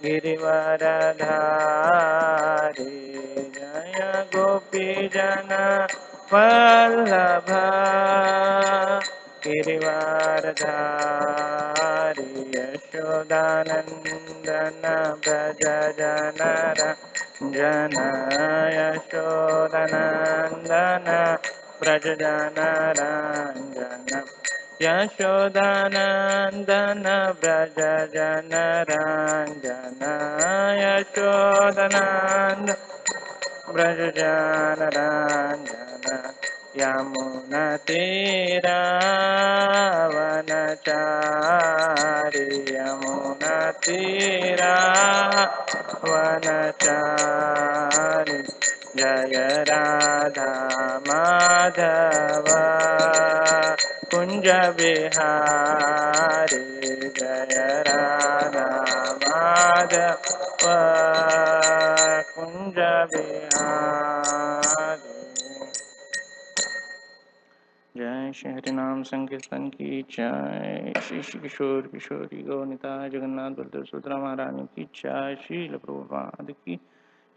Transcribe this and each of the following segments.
गिरिवरधारी जय गोपीजन वल्लभा गिरिवरधारी यशोदानन्दन व्रज जनर जन यशोदानन्दन व्रज जनरञ्जन यशोदानन्दन व्रज जनरञ्जन यशोदानन्द व्रज जनरञ्जन यमुनतीरावनचारि यमुनतीरावनचारि जय राधा माधव कुंज बिहारी जय राधा माधव कुंज बिहारी। जय श्री हरिनाम संकीर्तन की जय। श्री श्री किशोर किशोरी गौनिता जगन्नाथ बलदेव सुभद्रा महारानी की जय। श्रील प्रभुपाद की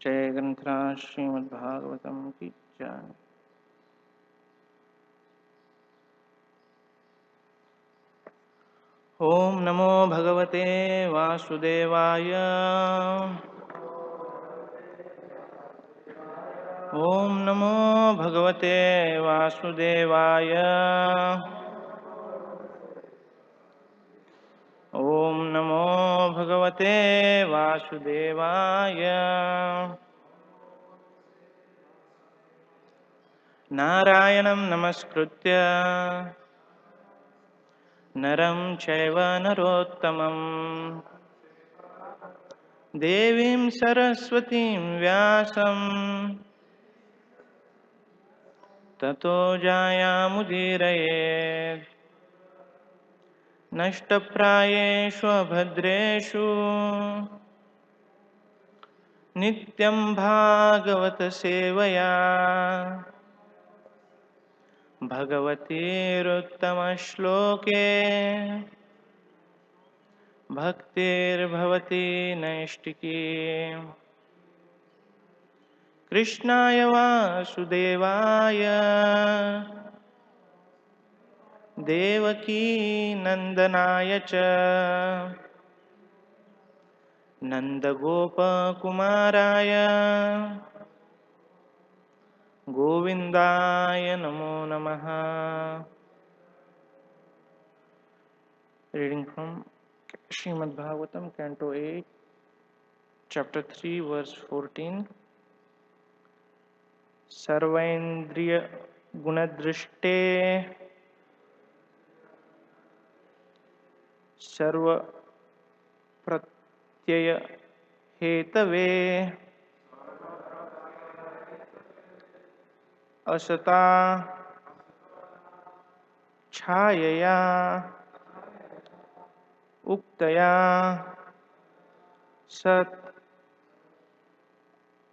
जय। ग्रंथराज श्रीमद् भागवतम की जय। ओम नमो भगवते वासुदेवाय। ओम नमो भगवते वासुदेवाय। ओम नमो भगवते वासुदेवाय। नारायणं नमस्कृत्य नरं चैव नरोत्तमं देवीं सरस्वतीं व्यासं ततो जायामुदीरयेत्। नष्टप्रायेषु अभद्रेषु नित्यं भागवत सेवया भगवतीरुत्तमश्लोके भक्तिर्भवति नैष्टिकी। कृष्णाय वासुदेवाय देवकी नन्दनाय च नन्दगोपकुमाराय गोविन्दाय नमो नमः। Reading from Srimad Bhagavatam, Canto 8, Chapter 3, Verse 14. सर्वेन्द्रिय गुणदृष्टे serve Pratyaya Hathaway असता छायया उक्तया सत्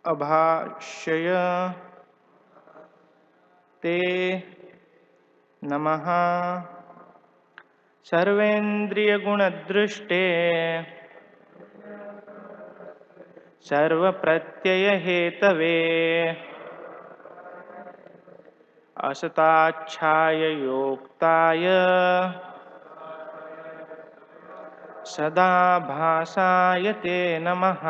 अभाष्य ते नमः। सर्वेन्द्रिय गुणदृष्टे सर्व प्रत्यय हेतवे असताच्छाय योक्ताय सदा भासाय ते नमः।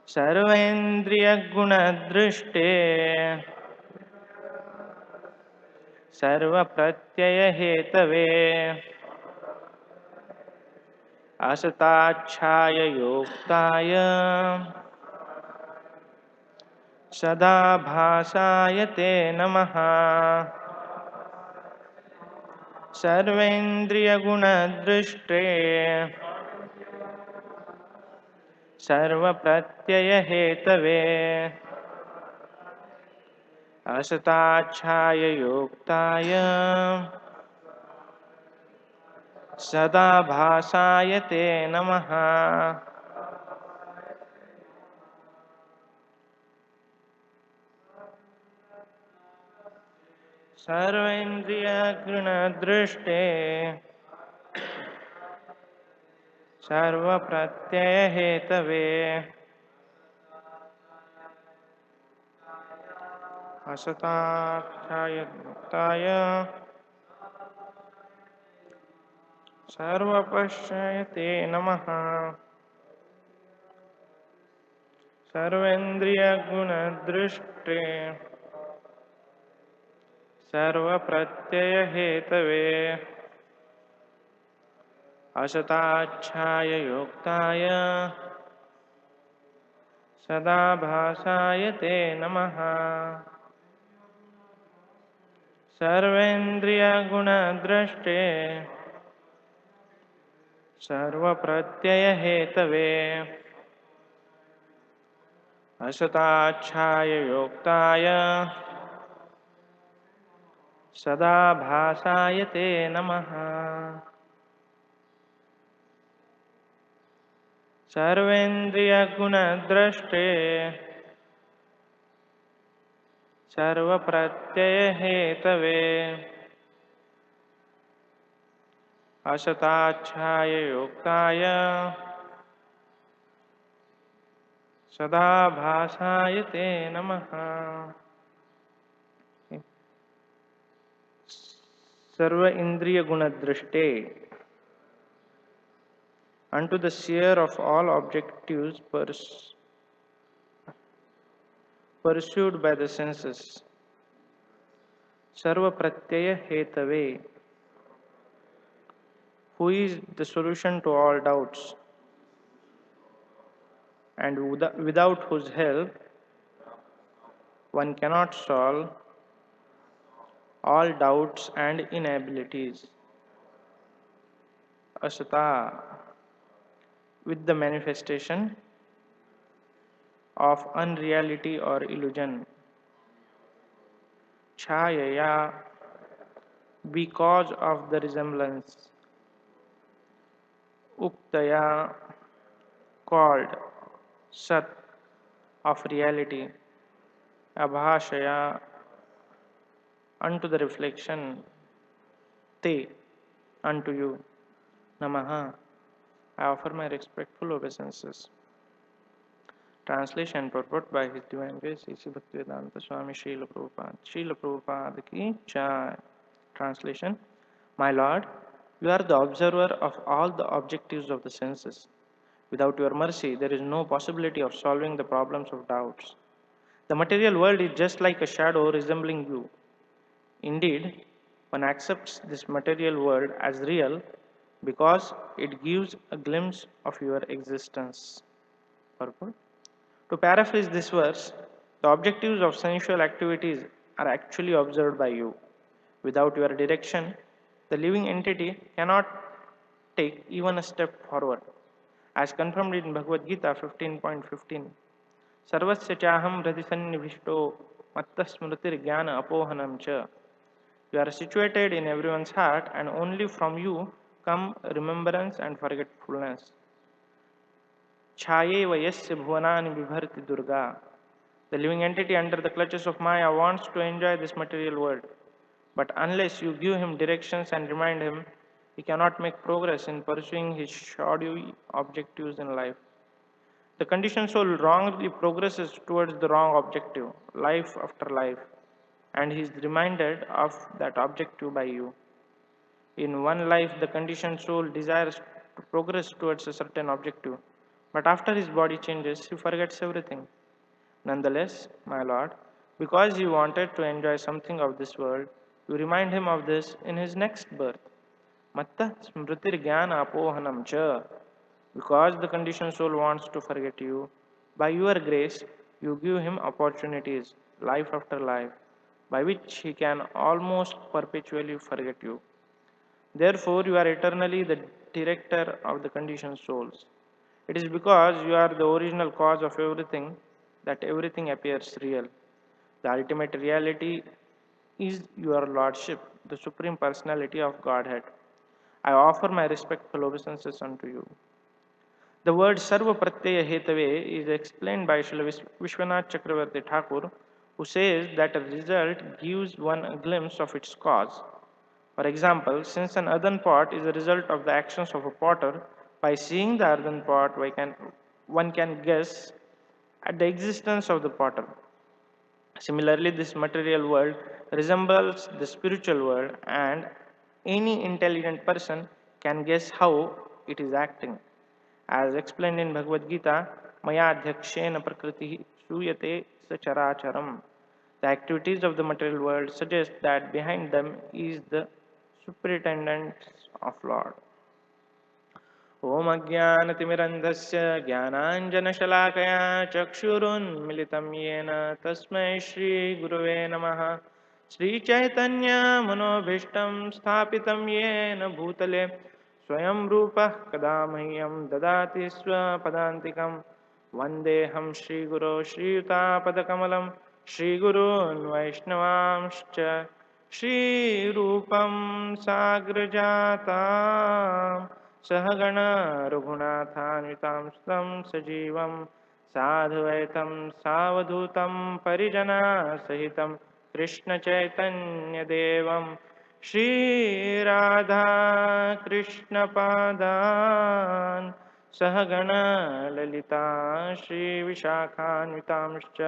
सर्वेन्द्रिय गुणदृष्टे सर्व प्रत्यय हेतवे असताच्छाय योक्ताय सदा भासाय ते नमः। सर्वेन्द्रिय गुणदृष्टे सर्व प्रत्यय हेतवे असताच्छाय योक्ताय सदा भासाय ते नमः। सर्वेन्द्रिय गुणदृष्टे सर्वप्रत्ययहेतवे असताक्षाय मुक्ताय सर्वपश्यते नमः। सर्वेन्द्रियगुणदृष्टे सर्वप्रत्ययहेतवे असताच्छाय योक्ताय सदा भासाय ते नमः। सर्वेन्द्रियगुणदृष्टे सर्वप्रत्ययहेतवे असताच्छाय योक्ताय सदा भासाय ते नमः। सर्वेन्द्रियगुणदृष्टे सर्वप्रत्ययहेतवे असताच्छाय योक्ताय सदा भासाय ते नमः। सर्व indriya guna drishte, unto the seer of all objectives pursued by the senses. Sarva pratyaya hetave, who is the solution to all doubts, and without whose help one cannot solve all doubts and inabilities. Asata, with the manifestation of unreality or illusion. Chayaya, because of the resemblance. Uktaya, called Sat, of reality. Abhashaya, unto the reflection. Te, unto you. Namaha, I offer my respectful obeisances. Translation purport by His Divine Grace, A.C. Bhaktivedanta Swami Srila Prabhupada. Srila Prabhupada ki jai. Translation: My Lord, you are the observer of all the objectives of the senses. Without your mercy, there is no possibility of solving the problems of doubts. The material world is just like a shadow resembling you. Indeed, one accepts this material world as real because it gives a glimpse of your existence. Purport. To paraphrase this verse, the objectives of sensual activities are actually observed by you. Without your direction, the living entity cannot take even a step forward. As confirmed in Bhagavad Gita 15.15, Sarvasya chaham hridisannivishto matta smritir jnana apohanam cha. You are situated in everyone's heart, and only from you come remembrance and forgetfulness. Chaye vayasya bhuvanani vibharti durga. The living entity under the clutches of Maya wants to enjoy this material world. But unless you give him directions and remind him, he cannot make progress in pursuing his shadowy objectives in life. The conditioned soul wrongly progresses towards the wrong objective, life after life, and he is reminded of that objective by you. In one life, the conditioned soul desires to progress towards a certain objective, but after his body changes, he forgets everything. Nonetheless, my Lord, because he wanted to enjoy something of this world, you remind him of this in his next birth. Matta smritir jnana apohanam cha. Because the conditioned soul wants to forget you, by your grace, you give him opportunities, life after life, by which he can almost perpetually forget you. Therefore, you are eternally the director of the conditioned souls. It is because you are the original cause of everything that everything appears real. The ultimate reality is your Lordship, the Supreme Personality of Godhead. I offer my respectful obeisances unto you. The word Sarva Pratyaya Hetave is explained by Srila Vishwanath Chakravarti Thakur, who says that a result gives one a glimpse of its cause. For example, since an earthen pot is a result of the actions of a potter, By seeing the earthen pot, one can guess at the existence of the potter. Similarly, this material world resembles the spiritual world, and any intelligent person can guess how it is acting. As explained in Bhagavad Gita, Maya Adhyakshena Prakriti Suyate Sacharacharam. The activities of the material world suggest that behind them is the superintendence of Lord. ॐ अज्ञानतिमिरन्धस्य ज्ञानाञ्जनशलाकया चक्षुरुन्मिलितं येन तस्मै श्रीगुरवे नमः श्रीचैतन्यमनोभीष्टं स्थापितं येन भूतले स्वयं रूपः कदा मह्यं ददाति स्वपदान्तिकं वन्देऽहं श्रीगुरो श्रीयुतापदकमलं श्रीगुरून् वैष्णवांश्च श्रीरूपं साग्रजाताम् सहगण रघुनाथान्वितांस्तं सजीवं साधुवैतं सावधूतं परिजनसहितं कृष्णचैतन्यदेवं श्रीराधाकृष्णपादान् सहगण ललिता श्रीविशाखान्वितांश्च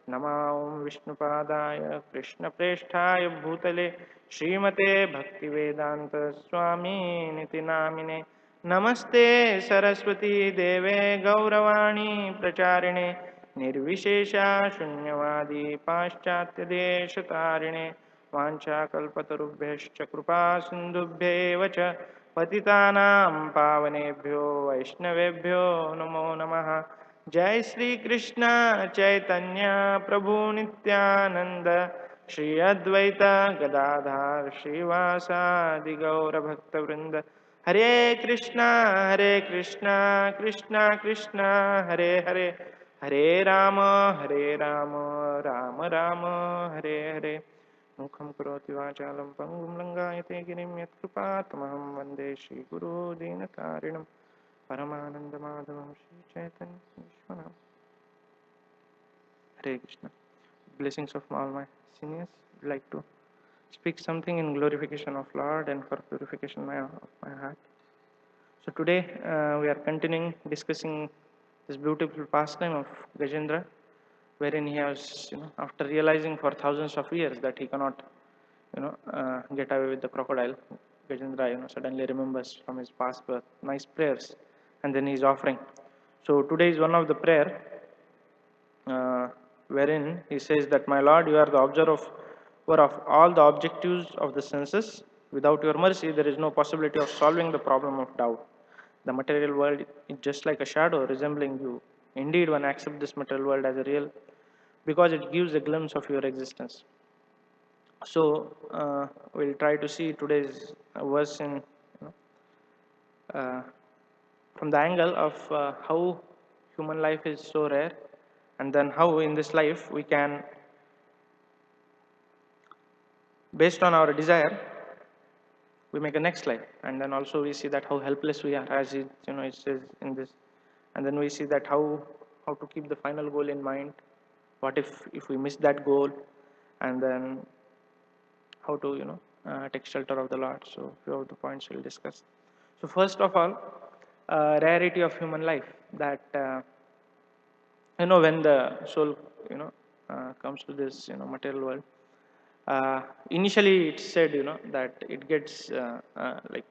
नमां विष्णुपादाय कृष्णप्रेष्ठाय भूतले श्रीमते भक्तिवेदान्तस्वामिनिति नामिने नमस्ते सरस्वती देवे गौरवाणी प्रचारिणे निर्विशेषा शून्यवादी पाश्चात्यदेशतारिणे वाञ्छाकल्पतरुभ्यश्च कृपा सिन्धुभ्येव च पतितानां पावनेभ्यो वैष्णवेभ्यो नमो नमः। जय श्री कृष्ण चैतन्य प्रभु नित्यानंद श्री अद्वैत गदाधर श्रीवासादि गौर भक्त वृंद हरे कृष्णा कृष्णा कृष्णा हरे हरे हरे राम राम राम हरे हरे मुखं करोति वाचालं पंगुं लंघायते गिरिं यत्कृपातमहं वन्दे श्रीगुरो दीनतारिणं परमानन्दमाधवं श्रीचैतन्येश्वरम्। Hare Krishna. Blessings of all my seniors. I'd like to speak something in glorification of Lord and for purification of my heart. So today we are continuing discussing this beautiful pastime of Gajendra, wherein he has, after realizing for thousands of years that he cannot, get away with the crocodile, Gajendra, suddenly remembers from his past birth, nice prayers, and then he is offering. So today is one of the prayer wherein he says that, my Lord, you are the observer of all the objectives of the senses. Without your mercy, there is no possibility of solving the problem of doubt. The material world is just like a shadow resembling you. Indeed, one accepts this material world as a real because it gives a glimpse of your existence. So, we'll try to see today's verse in, uh, from the angle of how human life is so rare, and then how in this life we can, based on our desire, we make a next life, and then also we see that how helpless we are, as it says in this, and then we see that how to keep the final goal in mind. What if we miss that goal, and then how to take shelter of the Lord. So few of the points we'll discuss. So first of all, rarity of human life, that when the soul comes to this material world, initially it's said that it gets like,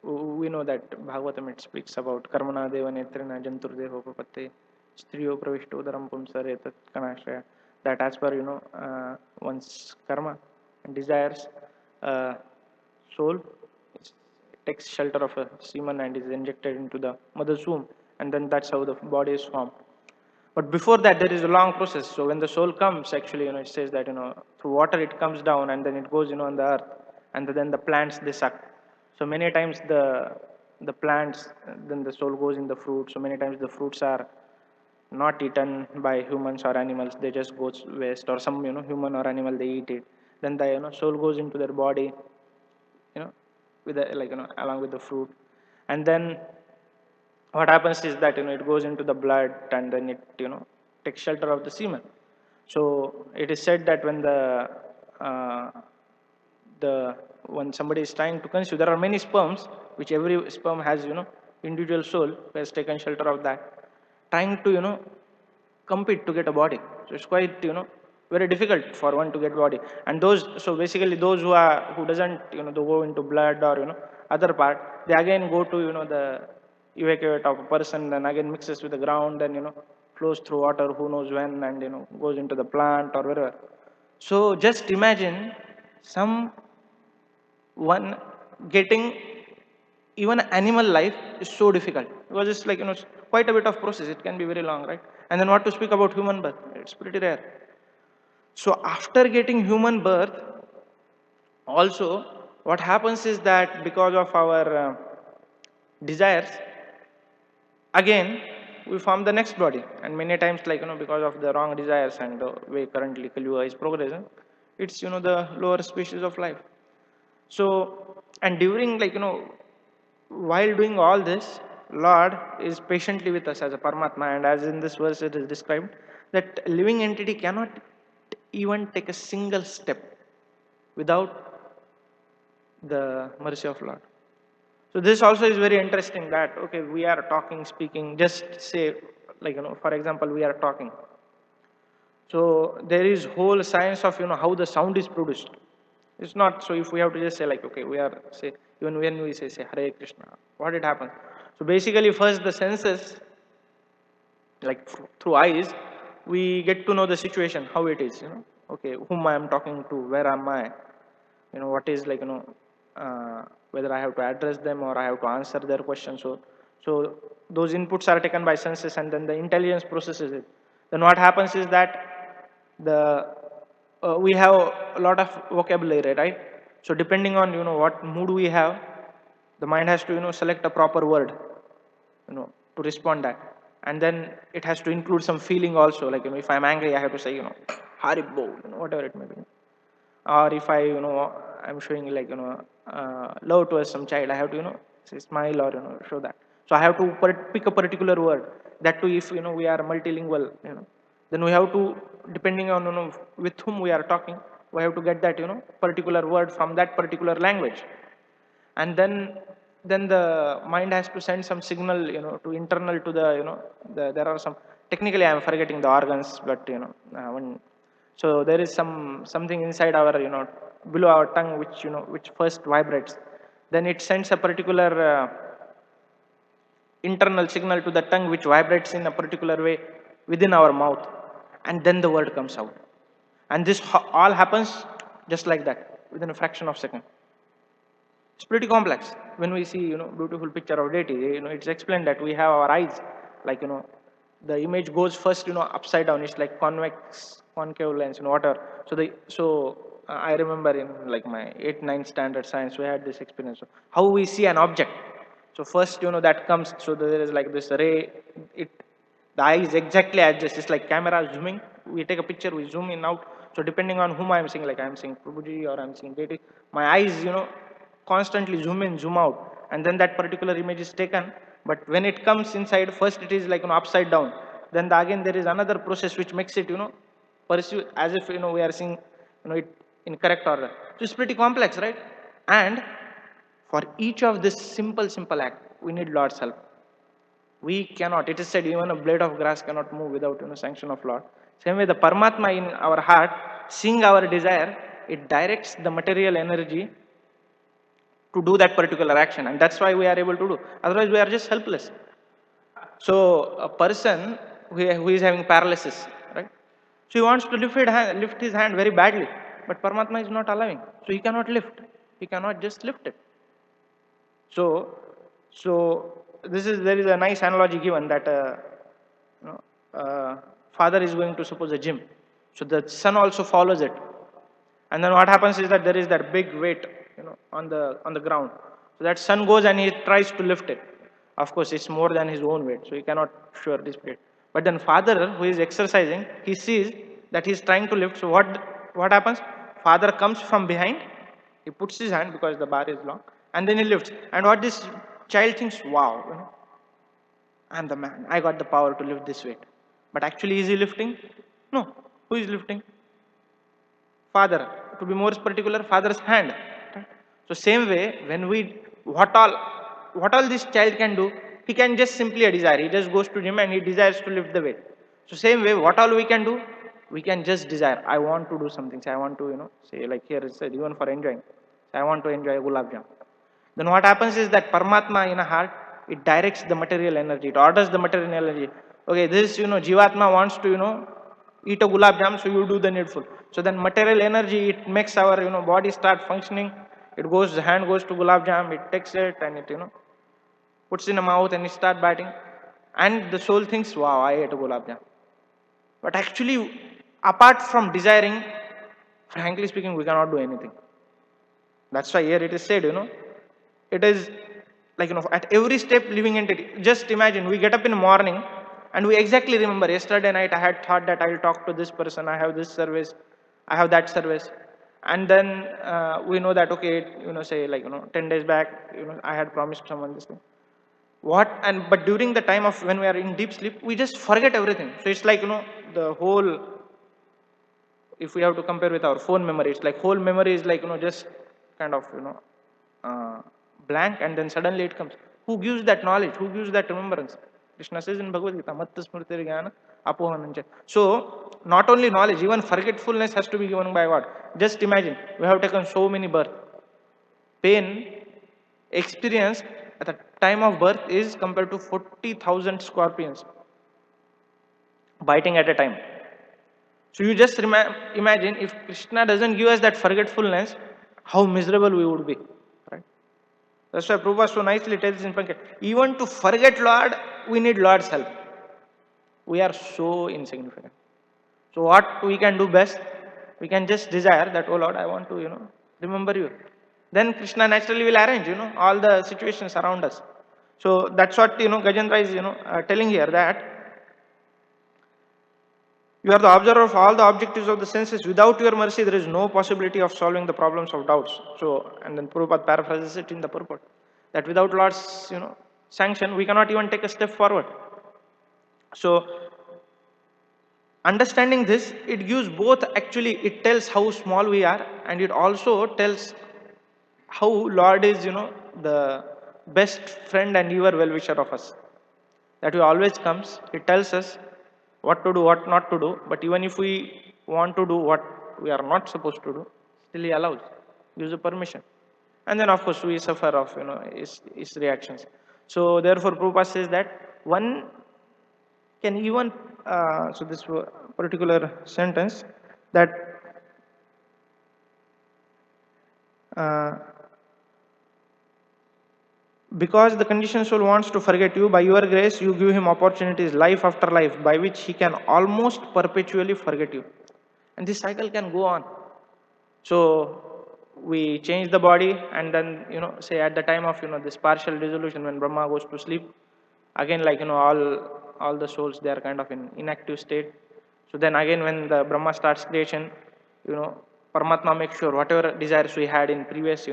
we know that Bhagavatam, it speaks about karmana deva netrena jantur deho papatte striyo pravishto daram pumsare tat kanashraya, that as per one's karma and desires, uh, soul takes shelter of a semen and is injected into the mother's womb, and then that's how the body is formed. But before that, there is a long process. So when the soul comes, actually, it says that through water it comes down, and then it goes on the earth, and then the plants they suck. So many times the plants, then the soul goes in the fruit. So many times the fruits are not eaten by humans or animals; they just go waste, or some human or animal they eat it. Then the soul goes into their body, you know, with the, like along with the fruit, and then what happens is that it goes into the blood, and then it takes shelter of the semen. So it is said that uh, when somebody is trying to conceive, there are many sperms, which every sperm has individual soul who has taken shelter of that, trying to, compete to get a body. So it's quite, very difficult for one to get body. And those, so basically those who doesn't, they go into blood or, other part, they again go to, the evacuate of a person, then again mixes with the ground, then, flows through water, who knows when, and, goes into the plant or wherever. So just imagine some one getting even animal life is so difficult because it's like, it's quite a bit of process. It can be very long, right? And then what to speak about human birth? It's pretty rare. So after getting human birth, also what happens is that because of our desires, again we form the next body, and many times, like, because of the wrong desires and the way currently Kali Yuga is progressing, it's, the lower species of life. So, and during, like, while doing all this, Lord is patiently with us as a Paramatma, and as in this verse it is described that living entity cannot even take a single step without the mercy of Lord. So this also is very interesting that, okay, we are talking, speaking, just say, like, for example, we are talking. So there is whole science of, how the sound is produced. It's not, so if we have to just say, like, okay, we are, say, even when we say Hare Krishna, what it happens? So basically first the senses, like through eyes, we get to know the situation, how it is, okay, whom I am talking to, where am I, what is, like, whether I have to address them or I have to answer their question. So those inputs are taken by senses, and then the intelligence processes it. Then what happens is that the we have a lot of vocabulary, right? So depending on, what mood we have, the mind has to, select a proper word, to respond that. And then it has to include some feeling also, like, if I'm angry, I have to say, Haribo, whatever it may be. Or if I, I'm showing, like, love towards some child, I have to, say smile or, show that. So I have to pick a particular word. That too, if, we are multilingual, then we have to, depending on, with whom we are talking, we have to get that, particular word from that particular language. And then the mind has to send some signal, to internal to the, there are some, technically I am forgetting the organs, but, so there is something inside our, below our tongue, which, which first vibrates. Then it sends a particular internal signal to the tongue, which vibrates in a particular way within our mouth, and then the word comes out. And this all happens just like that, within a fraction of a second. It's pretty complex. When we see, beautiful picture of deity, it's explained that we have our eyes, like, the image goes first, upside down. It's like convex, concave lens, whatever. I remember in, like, my 8th, 9th standard science, we had this experience of how we see an object. So first, that comes, so there is like this ray, it, the eye is exactly adjust. It's like camera zooming. We take a picture, we zoom in out. So depending on whom I'm seeing, like I'm seeing Prabhuji or I'm seeing deity, my eyes, constantly zoom in, zoom out, and then that particular image is taken. But when it comes inside, first it is like, upside down. Then again there is another process which makes it, pursue as if, we are seeing, it in correct order. So it's pretty complex, right? And for each of this simple act, we need Lord's help. We cannot. It is said even a blade of grass cannot move without, sanction of Lord. Same way, the Paramatma in our heart, seeing our desire, it directs the material energy to do that particular action, and that's why we are able to do. Otherwise, we are just helpless. So a person who is having paralysis, right? So he wants to lift his hand very badly, but Paramatma is not allowing. So he cannot lift. He cannot just lift it. So there is a nice analogy given that father is going to, suppose, a gym. So the son also follows it. And then what happens is that there is that big weight, on the ground. So that son goes and he tries to lift it. Of course, it's more than his own weight, so he cannot sure this weight. But then father, who is exercising, he sees that he's trying to lift. So what happens? Father comes from behind, he puts his hand because the bar is long, and then he lifts. And what this child thinks, wow, I'm the man. I got the power to lift this weight. But actually, is he lifting? No. Who is lifting? Father. To be more particular, father's hand. So same way, when we what all this child can do, He can just simply a desire. He just goes to gym and he desires to lift the weight. So same way, what all we can do? We can just desire. I want to do something. Say I want to, say like here it said, even for enjoying. Say I want to enjoy a gulab jam. Then what happens is that Paramatma in a heart, it directs the material energy. It orders the material energy. Okay, this, Jivatma wants to, eat a gulab jam, so you do the needful. So then material energy, it makes our, body start functioning. It goes, the hand goes to gulab jam, it takes it and it, puts in a mouth and it start biting. And the soul thinks, wow, I ate a gulab jam. But actually, apart from desiring, frankly speaking, we cannot do anything. That's why here it is said, it is like, at every step living entity. Just imagine, we get up in the morning and we exactly remember, yesterday night I had thought that I'll talk to this person, I have this service, I have that service. And then we know that, okay, say like, 10 days back, I had promised someone this thing. But during the time of when we are in deep sleep, we just forget everything. So it's like, the whole, if we have to compare with our phone memory, it's like whole memory is like, just kind of, uh, blank, and then suddenly it comes. Who gives that knowledge? Who gives that remembrance? Krishna says in Bhagavad Gita, Matta Smritir Jnana Apohanancha. So, not only knowledge, even forgetfulness has to be given by God. Just imagine, we have taken so many births. Pain experienced at the time of birth is compared to 40,000 scorpions biting at a time. So you just imagine if Krishna doesn't give us that forgetfulness, how miserable we would be. Right? That's why Prabhupada so nicely tells in Pankaj, even to forget Lord, we need Lord's help. We are so insignificant. So what we can do best? We can just desire that, oh Lord, I want to, remember you. Then Krishna naturally will arrange, all the situations around us. So that's what, Gajendra is, telling here, that you are the observer of all the objectives of the senses. Without your mercy, there is no possibility of solving the problems of doubts. So, and then Prabhupada paraphrases it in the purport, that without Lord's, sanction, we cannot even take a step forward. So, understanding this, it gives both, actually, it tells how small we are, and it also tells how Lord is, the best friend and ever well-wisher of us. That He always comes, He tells us what to do, what not to do, but even if we want to do what we are not supposed to do, still He allows, gives the permission. And then of course we suffer of, his reactions. So therefore Prabhupada says that one can even, so this particular sentence, that uh, because the conditioned soul wants to forget you, by your grace you give him opportunities life after life by which he can almost perpetually forget you. And this cycle can go on. So we change the body, and then, say at the time of, this partial dissolution, when Brahma goes to sleep, again, like, all the souls, they are kind of in inactive state. So then again, when the Brahma starts creation, Paramatma makes sure whatever desires we had in previous,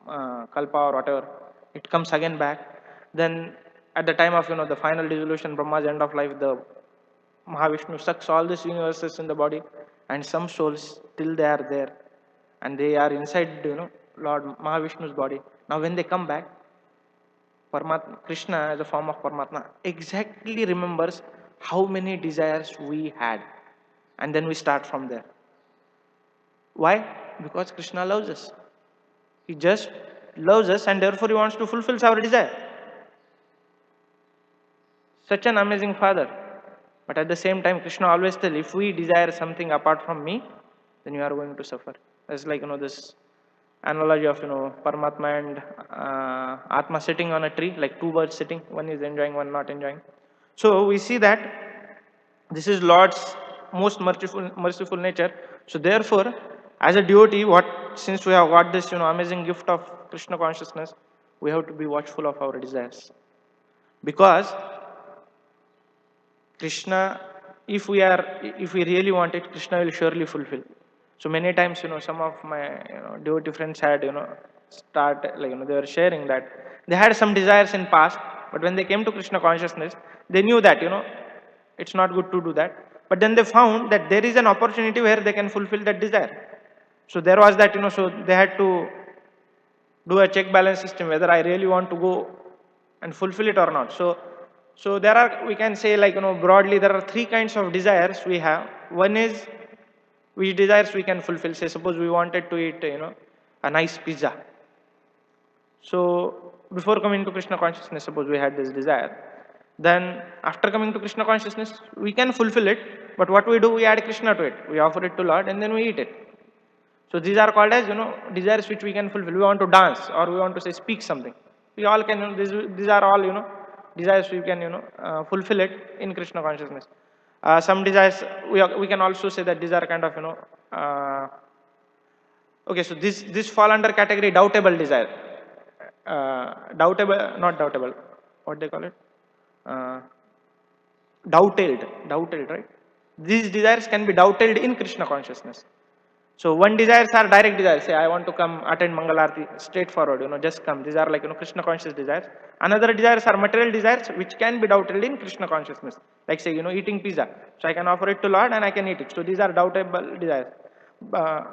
kalpa or whatever, it comes again back. Then at the time of, the final dissolution, Brahma's end of life, the Mahavishnu sucks all these universes in the body, and some souls still they are there, and they are inside, Lord Mahavishnu's body. Now when they come back, Paramatma, Krishna as a form of Paramatma, exactly remembers how many desires we had, and then we start from there. Why? Because Krishna loves us. He just loves us, and therefore He wants to fulfill our desire. Such an amazing Father. But at the same time, Krishna always tells, if we desire something apart from me, then you are going to suffer. It's like, this analogy of, Paramatma and Atma sitting on a tree, like two birds sitting, one is enjoying, one not enjoying. So we see that this is Lord's most merciful nature. So therefore, as a devotee, since we have got this, amazing gift of Krishna consciousness, we have to be watchful of our desires. Because Krishna, if we really want it, Krishna will surely fulfill. So many times, some of my, devotee friends had, they were sharing that they had some desires in past, but when they came to Krishna consciousness, they knew that, it's not good to do that. But then they found that there is an opportunity where they can fulfill that desire. So there was that, so they had to do a check balance system, whether I really want to go and fulfill it or not. So there are, we can say, like, broadly, there are three kinds of desires we have. One is which desires we can fulfill. Say, suppose we wanted to eat, a nice pizza. So before coming to Krishna consciousness, suppose we had this desire. Then after coming to Krishna consciousness, we can fulfill it. But what we do, we add Krishna to it. We offer it to Lord and then we eat it. So these are called as, desires which we can fulfill. We want to dance or we want to say speak something. We all can, these are all, desires we can, fulfill it in Krishna consciousness. Some desires, we can also say that these are kind of, okay, so this fall under category doubtable desire. Doubtable, not doubtable. What they call it? Uh, doubted, right? These desires can be doubted in Krishna consciousness. So one desires are direct desires. Say, I want to come attend Mangalarti, straightforward, just come. These are like, Krishna conscious desires. Another desires are material desires, which can be doubted in Krishna consciousness. Like, say, eating pizza. So I can offer it to Lord and I can eat it. So these are doubtable desires. Uh,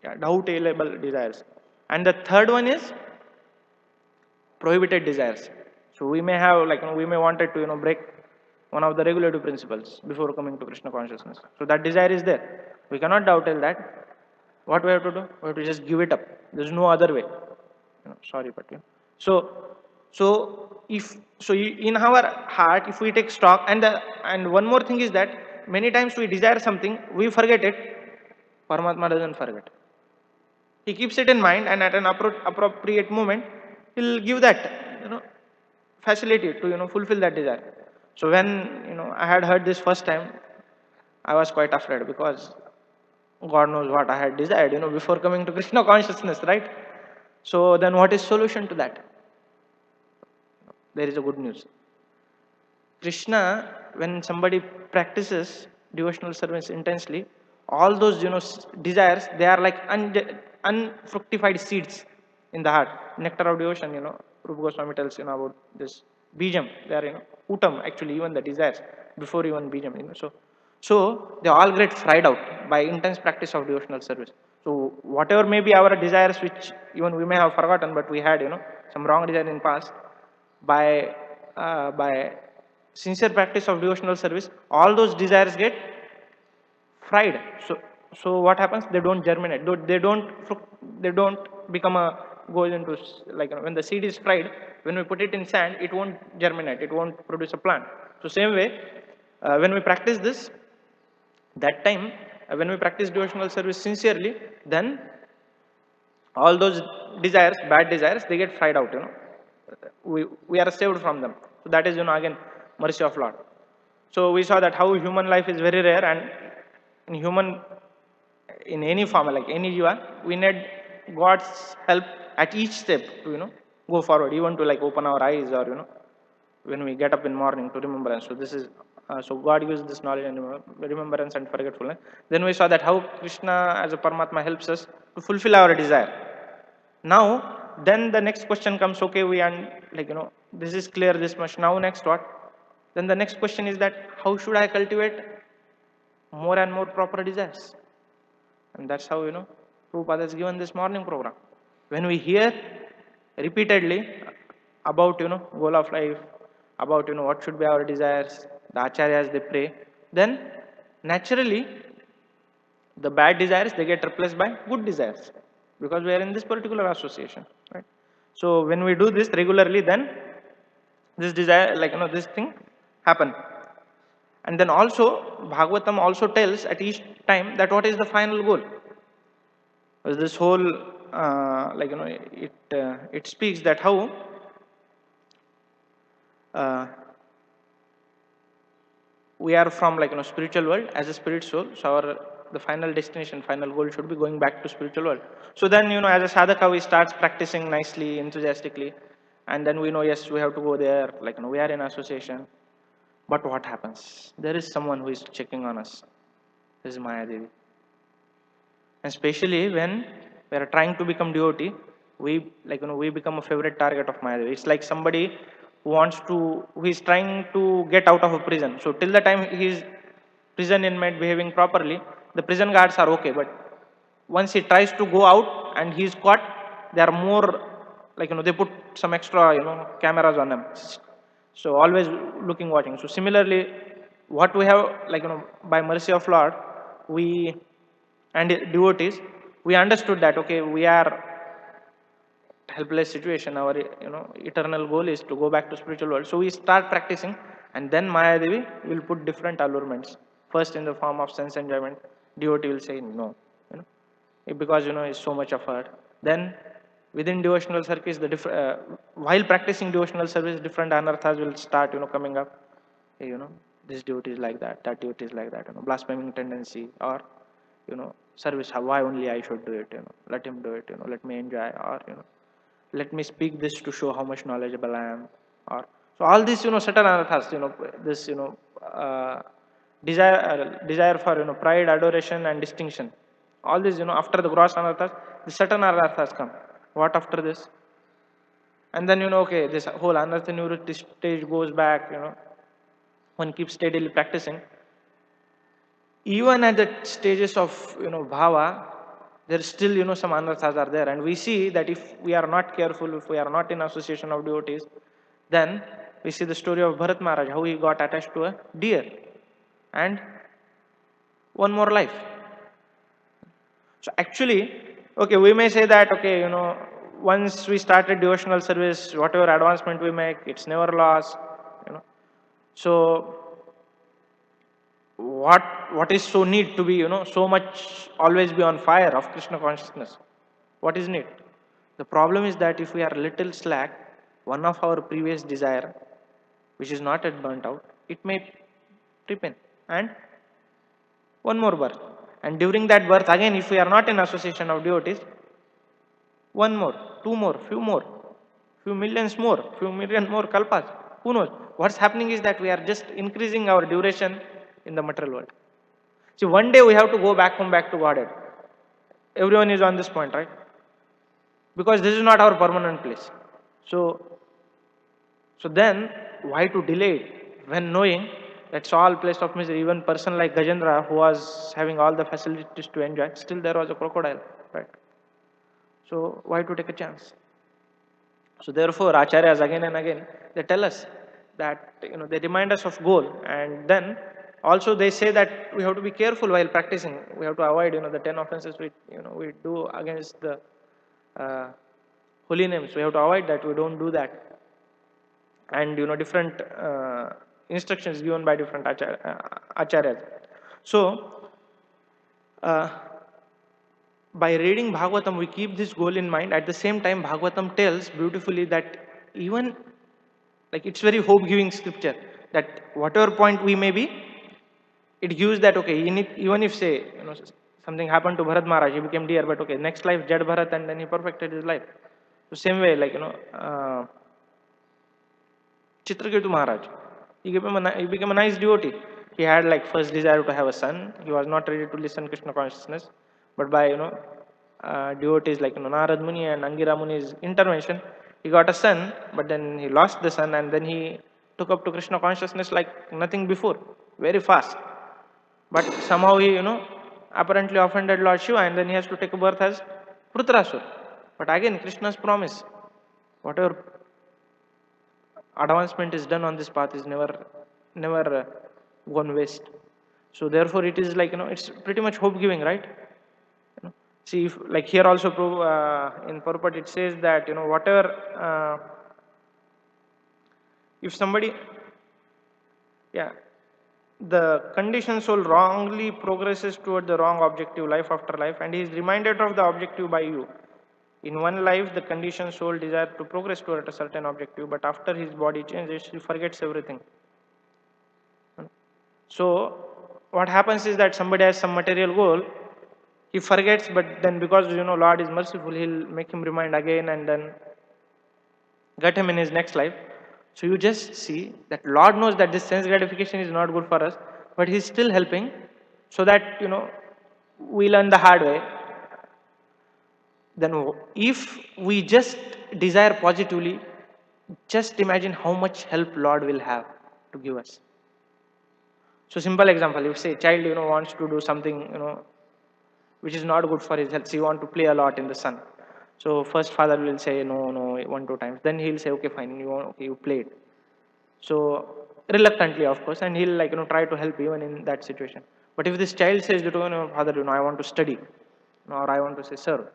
yeah, doubtable desires. And the third one is prohibited desires. So we may have, like, we may wanted to, break one of the regulative principles before coming to Krishna consciousness. So that desire is there. We cannot doubt that. What we have to do? We have to just give it up. There's no other way. Sorry, but so if so in our heart, if we take stock, and one more thing is that many times we desire something, we forget it. Paramatma doesn't forget. He keeps it in mind, and at an appropriate moment, he'll give that, facility to, fulfill that desire. So when, I had heard this first time, I was quite afraid because God knows what I had desired, before coming to Krishna consciousness, right? So then what is solution to that? There is a good news. Krishna, when somebody practices devotional service intensely, all those, desires, they are like unfructified seeds in the heart. Nectar of devotion, Rupa Goswami tells, about this bijam. They are, uttam, actually, even the desires, before even bijam, So they all get fried out by intense practice of devotional service. So whatever may be our desires, which even we may have forgotten, but we had, some wrong desire in past, by sincere practice of devotional service, all those desires get fried. So what happens? They don't germinate. They don't become a goes into like, when the seed is fried. When we put it in sand, it won't germinate. It won't produce a plant. So same way, when we practice this, that time when we practice devotional service sincerely, then all those desires, bad desires, they get fried out. We are saved from them. So that is, again, mercy of Lord. So we saw that how human life is very rare, and in human, in any form, like any jiva, we need God's help at each step to, go forward, even to like open our eyes, or, when we get up in morning, to remembrance. So this is, so God gives this knowledge and remembrance and forgetfulness. Then we saw that how Krishna as a Paramatma helps us to fulfill our desire. Now, then the next question comes, okay, we and like, this is clear this much. Now next what? Then the next question is that how should I cultivate more and more proper desires? And that's how, Prabhupada has given this morning program. When we hear repeatedly about, goal of life, about, what should be our desires, the acharyas they pray, then naturally the bad desires, they get replaced by good desires, because we are in this particular association, right? So when we do this regularly, then this desire, like, this thing happen. And then also Bhagavatam also tells at each time that what is the final goal. This whole, like, it speaks that how uh, we are from, like, spiritual world as a spirit soul. So our the final destination, final goal should be going back to spiritual world. So then, as a sadhaka, we start practicing nicely, enthusiastically, and then we know, yes, we have to go there, like, we are in association. But what happens? There is someone who is checking on us. This is Maya Devi. And especially when we are trying to become devotee, we, like, we become a favorite target of Maya Devi. It's like somebody who is trying to get out of a prison. So till the time he is prison inmate behaving properly, the prison guards are okay. But once he tries to go out and he is caught, they are more, like, they put some extra, cameras on them. So always looking, watching. So similarly, what we have, like, by mercy of Lord, we and devotees, we understood that, okay, we are helpless situation. Our, eternal goal is to go back to spiritual world. So we start practicing, and then Maya Devi will put different allurements. First in the form of sense enjoyment, devotee will say no, because it's so much effort. Then within devotional service, while practicing devotional service, different anarthas will start, coming up. Hey, this devotee is like that, that devotee is like that, blaspheming tendency, or service. Why only I should do it? Let him do it. Let me enjoy, or let me speak this to show how much knowledgeable I am. Or so all this, certain anarthas, this, desire for, pride, adoration, and distinction. All this, after the gross anarthas, the certain anarthas come. What after this? And then, okay, this whole anartha nivritti stage goes back. One keeps steadily practicing. Even at the stages of, bhava, there still, some anarthas are there, and we see that if we are not careful, if we are not in association of devotees, then we see the story of Bharat Maharaj, how he got attached to a deer and one more life. So actually, okay, we may say that, okay, once we started devotional service, whatever advancement we make, it's never lost. So what is so need to be, so much always be on fire of Krishna consciousness? What is need? The problem is that if we are little slack, one of our previous desire, which is not yet burnt out, it may creep in, and one more birth. And during that birth, again, if we are not in association of devotees, one more, two more, few millions more, few million more kalpas. Who knows? What's happening is that we are just increasing our duration in the material world. See, one day we have to go back home, back to Godhead. Everyone is on this point, right? Because this is not our permanent place. So then, why to delay it when knowing that's all place of misery? Even person like Gajendra, who was having all the facilities to enjoy, still there was a crocodile, right? So why to take a chance? So therefore, acharyas again and again they tell us that, they remind us of goal, and then also they say that we have to be careful while practicing. We have to avoid, the 10 offenses we do against the uh, holy names. We have to avoid that. We don't do that, and different instructions given by different acharyas. So uh, by reading Bhagavatam, we keep this goal in mind. At the same time, Bhagavatam tells beautifully that even, like, it's very hope-giving scripture, that whatever point we may be, it gives that, okay, even if say, something happened to Bharat Maharaj, he became deer, but okay, next life, Jad Bharat, and then he perfected his life. So same way, like, Chitraketu Maharaj, he became a nice devotee. He had, like, first desire to have a son. He was not ready to listen Krishna consciousness, but by, devotees like, Narad Muni and Angira Muni's intervention, he got a son. But then he lost the son, and then he took up to Krishna consciousness like nothing before, very fast. But somehow he, apparently offended Lord Shiva, and then he has to take a birth as Prutrasur. But again, Krishna's promise, whatever advancement is done on this path is never gone waste. So therefore it is like, it's pretty much hope giving, right? See, if, like, here also in purport it says that, whatever, if somebody, yeah, the conditioned soul wrongly progresses toward the wrong objective life after life, and he is reminded of the objective by you. In one life, the conditioned soul desires to progress toward a certain objective, but after his body changes, he forgets everything. So what happens is that somebody has some material goal, he forgets, but then because, Lord is merciful, he'll make him remind again and then get him in his next life. So you just see that Lord knows that this sense gratification is not good for us, but he's still helping so that, we learn the hard way. Then if we just desire positively, just imagine how much help Lord will have to give us. So simple example, if say child, wants to do something, which is not good for his health, so you want to play a lot in the sun. So first father will say no, no, one, two times. Then he'll say, okay, fine, you play it. So reluctantly, of course, and he'll try to help even in that situation. But if this child says that, father, I want to study, or I want to say serve,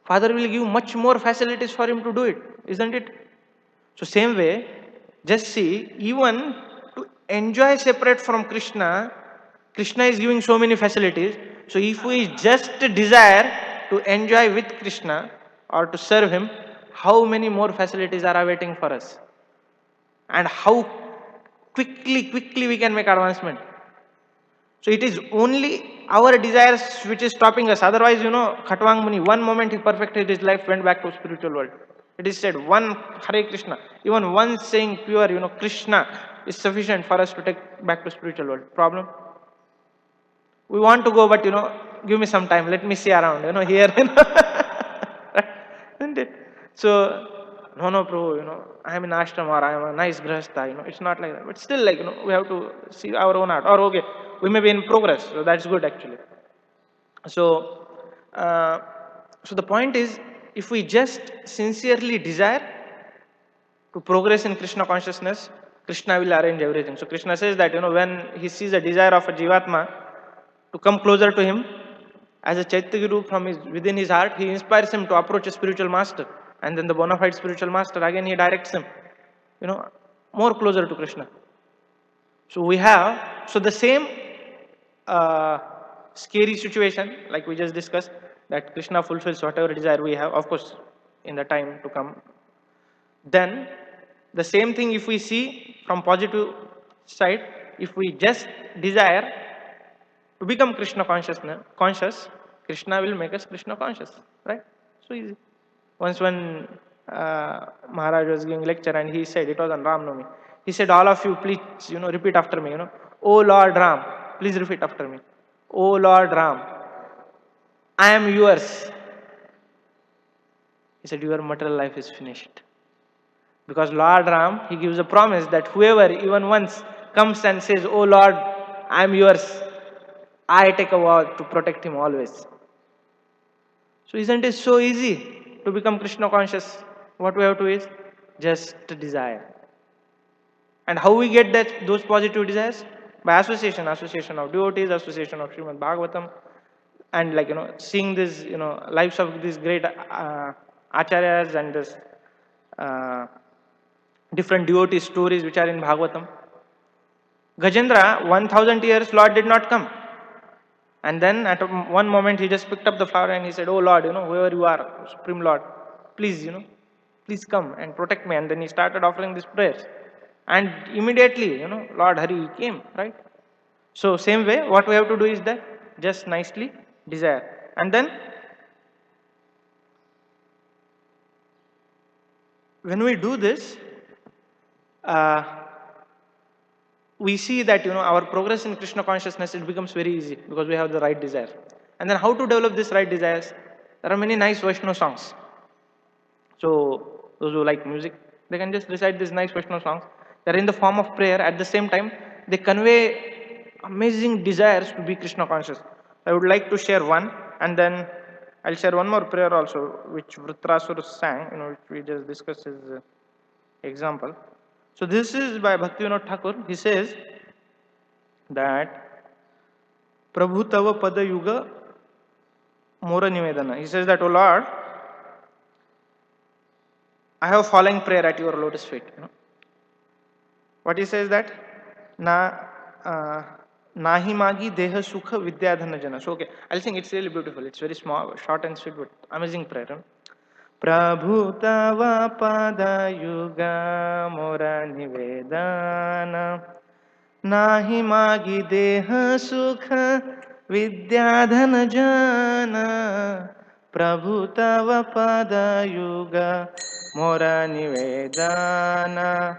father will give much more facilities for him to do it, isn't it? So same way, just see, even to enjoy separate from Krishna, Krishna is giving so many facilities. So if we just desire to enjoy with Krishna or to serve him, how many more facilities are awaiting for us? And how quickly we can make advancement. So it is only our desires which is stopping us. Otherwise, Khatwang Muni, one moment he perfected his life, went back to spiritual world. It is said, one Hare Krishna, even one saying pure, Krishna is sufficient for us to take back to spiritual world. Problem? We want to go, but give me some time. Let me see around, here. Isn't it? So, no, Prabhu, I am in ashram or I am a nice grahastha, it's not like that. But still, we have to see our own art. Or, okay, we may be in progress, so that's good actually. So, so the point is, if we just sincerely desire to progress in Krishna consciousness, Krishna will arrange everything. So Krishna says that, when he sees a desire of a Jivatma to come closer to him, as a Chaitya Guru from within his heart, he inspires him to approach a spiritual master. And then the bona fide spiritual master, again he directs him, more closer to Krishna. So we have, so the same uh, scary situation, like we just discussed, that Krishna fulfills whatever desire we have, of course, in the time to come. Then the same thing, if we see from positive side, if we just desire to become Krishna conscious, Krishna will make us Krishna conscious, right? So easy. Once when Maharaj was giving lecture and he said, it was on Ram Navami, he said, all of you please, repeat after me, Oh Lord Ram, please repeat after me. Oh Lord Ram, I am yours. He said, your material life is finished. Because Lord Ram, he gives a promise that whoever even once comes and says, oh Lord, I am yours, I take a vow to protect him always. So isn't it so easy to become Krishna conscious? What we have to is just desire. And how we get those positive desires? By association of devotees, association of Srimad Bhagavatam, and seeing this, lives of these great acharyas and this different devotee stories which are in Bhagavatam. Gajendra, 1000 years Lord did not come. And then at one moment he just picked up the flower and he said, oh Lord, whoever you are, Supreme Lord, please, please come and protect me. And then he started offering these prayers. And immediately, Lord Hari came, right? So same way, what we have to do is that just nicely desire. And then when we do this, we see that our progress in Krishna consciousness, it becomes very easy because we have the right desire. And then how to develop this right desires? There are many nice Vaishnava songs. So those who like music, they can just recite these nice Vaishnava songs. They're in the form of prayer. At the same time, they convey amazing desires to be Krishna conscious. I would like to share one, and then I'll share one more prayer also, which Vritrasura sang, which we just discussed as example. So this is by Bhaktivinoda Thakur. He says that Prabhu Tava Pada Yuga Mora Nivedana. He says that, oh Lord, I have following prayer at your lotus feet. What he says that Nahi magi deha sukha vidyadhana jana. So okay, I'll sing. It's really beautiful. It's very small, short and sweet, but amazing prayer. Prabhu tava pada yuga mora nivedana. Nahi magi deha sukha vidyadhana jana. Prabhu tava pada yuga mora nivedana.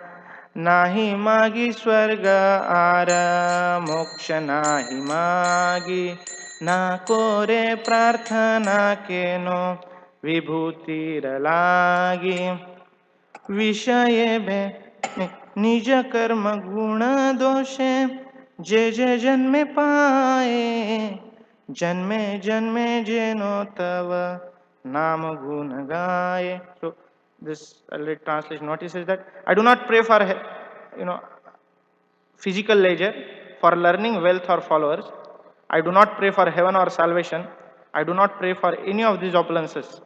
Nahi magi swarga ara moksha nahi magi. Na kore prarthana keno vibhuti ralagi. विषये निज कर्म गुण दोषे जे जे जन्मे पाए जन्मे जन्मे जेनो तव Nama Guna Gaye. So this translation, what he says that I do not pray for you know physical leisure, for learning, wealth, or followers. I do not pray for heaven or salvation. I do not pray for any of these opulences.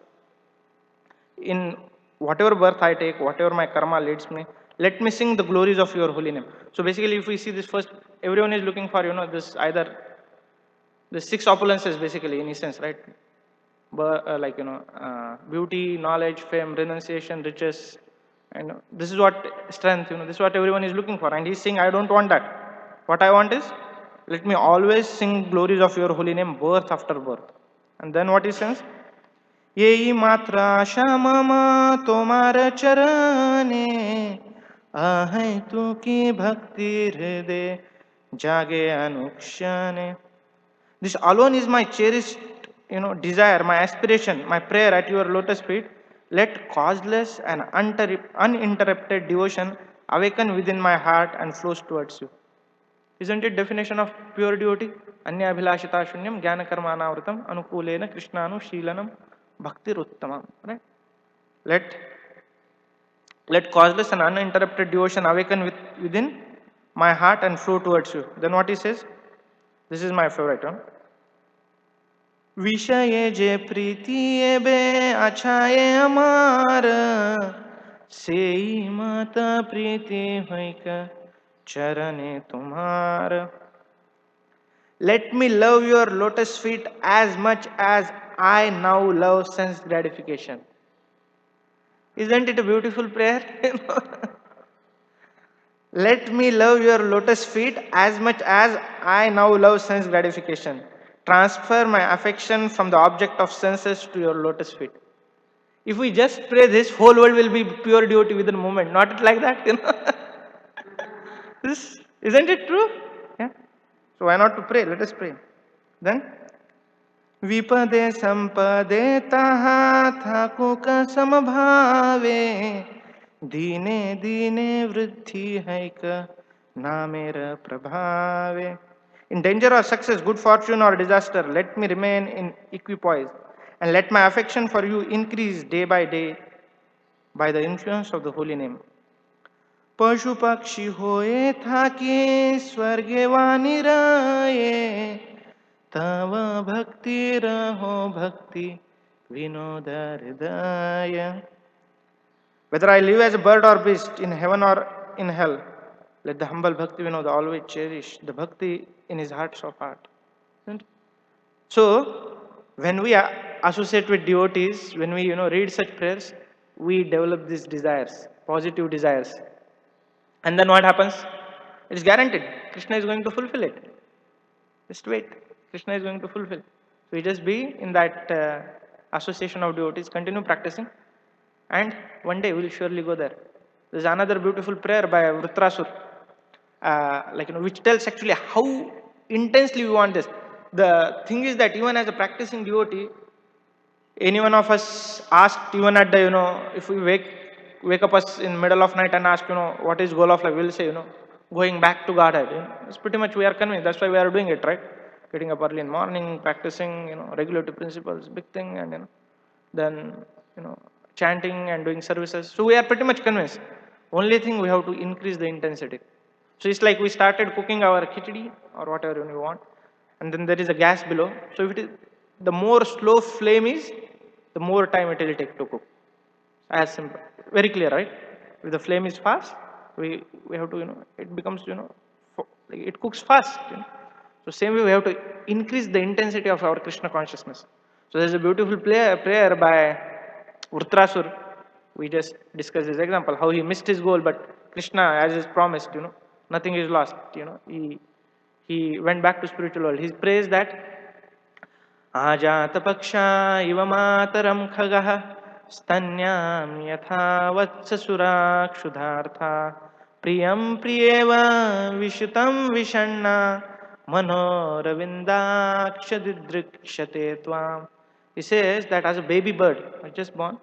In whatever birth I take, whatever my karma leads me, let me sing the glories of your holy name. So basically, if we see this first, everyone is looking for, this either the six opulences basically in essence, right? But beauty, knowledge, fame, renunciation, riches, and this is what strength, this is what everyone is looking for. And he's saying, I don't want that. What I want is, let me always sing glories of your holy name, birth after birth. And then what he says, यही मात्र आशा मम तोमार चरणे आहे तू की भक्ति हृदय जागे अनुक्षणे. This alone is my cherished, desire, my aspiration, my prayer at your lotus feet. Let causeless and uninterrupted devotion awaken within my heart and flows towards you. Isn't it definition of pure devotee? Anya abhilashita shunyam jnana karma anavritam anukulena krishnanu shilanam bhakti ruttamam. Right? Let causeless and uninterrupted devotion awaken within my heart and flow towards you. Then what he says? This is my favorite one. विषये जे प्रीति एबे अच्छाए अमार सेई माता प्रीति होइक चरणे तुम्हार. Let me love your lotus feet as much as I now love sense gratification. Isn't it a beautiful prayer? Let me love your lotus feet as much as I now love sense gratification. Transfer my affection from the object of senses to your lotus feet. If we just pray this, whole world will be pure devotee within a moment. Not like that, Isn't it true? Yeah. So why not to pray? Let us pray. Then, विपदे संपदे ताहा थाकुक समभावे दीने दीने वृद्धि hack नामेर प्रभावे. In danger or success, good fortune or disaster, let me remain in equipoise, and let my affection for you increase day by day by the influence of the holy name. पशु पक्षी होए थाके स्वर्गे वाणी राये तव भक्ति रहो भक्ति विनोद हृदय. Whether I live as a bird or beast, in heaven or in hell, let the humble Bhakti Vinoda always cherish the Bhakti in his hearts of heart. So, when we associate with devotees, when we read such prayers, we develop these desires, positive desires. And then what happens? It is guaranteed. Krishna is going to fulfill it. Just wait. Krishna is going to fulfill. So we just be in that association of devotees, continue practicing, and one day we will surely go there. There is another beautiful prayer by Vritrasur, which tells actually how intensely we want this. The thing is that even as a practicing devotee, any one of us asked, even at the, if we wake up us in middle of night and ask, what is goal of life, we'll say, going back to Godhead. It's pretty much we are convinced. That's why we are doing it, right? Getting up early in morning, practicing, regulative principles, big thing, and then chanting and doing services. So we are pretty much convinced. Only thing we have to increase the intensity. So it's like we started cooking our khichdi or whatever you want, and then there is a gas below. So if it is, the more slow flame is, the more time it will take to cook. As simple, very clear, right? If the flame is fast, we have to it becomes it cooks fast. So same way we have to increase the intensity of our Krishna consciousness. So there's a beautiful prayer by Vritrasur. We just discussed this example, how he missed his goal, but Krishna, as is promised, nothing is lost. He went back to spiritual world. He prays that आजात पक्षा इव मातरम खगः स्तन्याम यथा वत्ससुरा क्षुधार्था प्रियम प्रियेव विशुतं विषण्णा मनोरविन्दाक्ष दिदृक्षते त्वाम. He says that as a baby bird just born,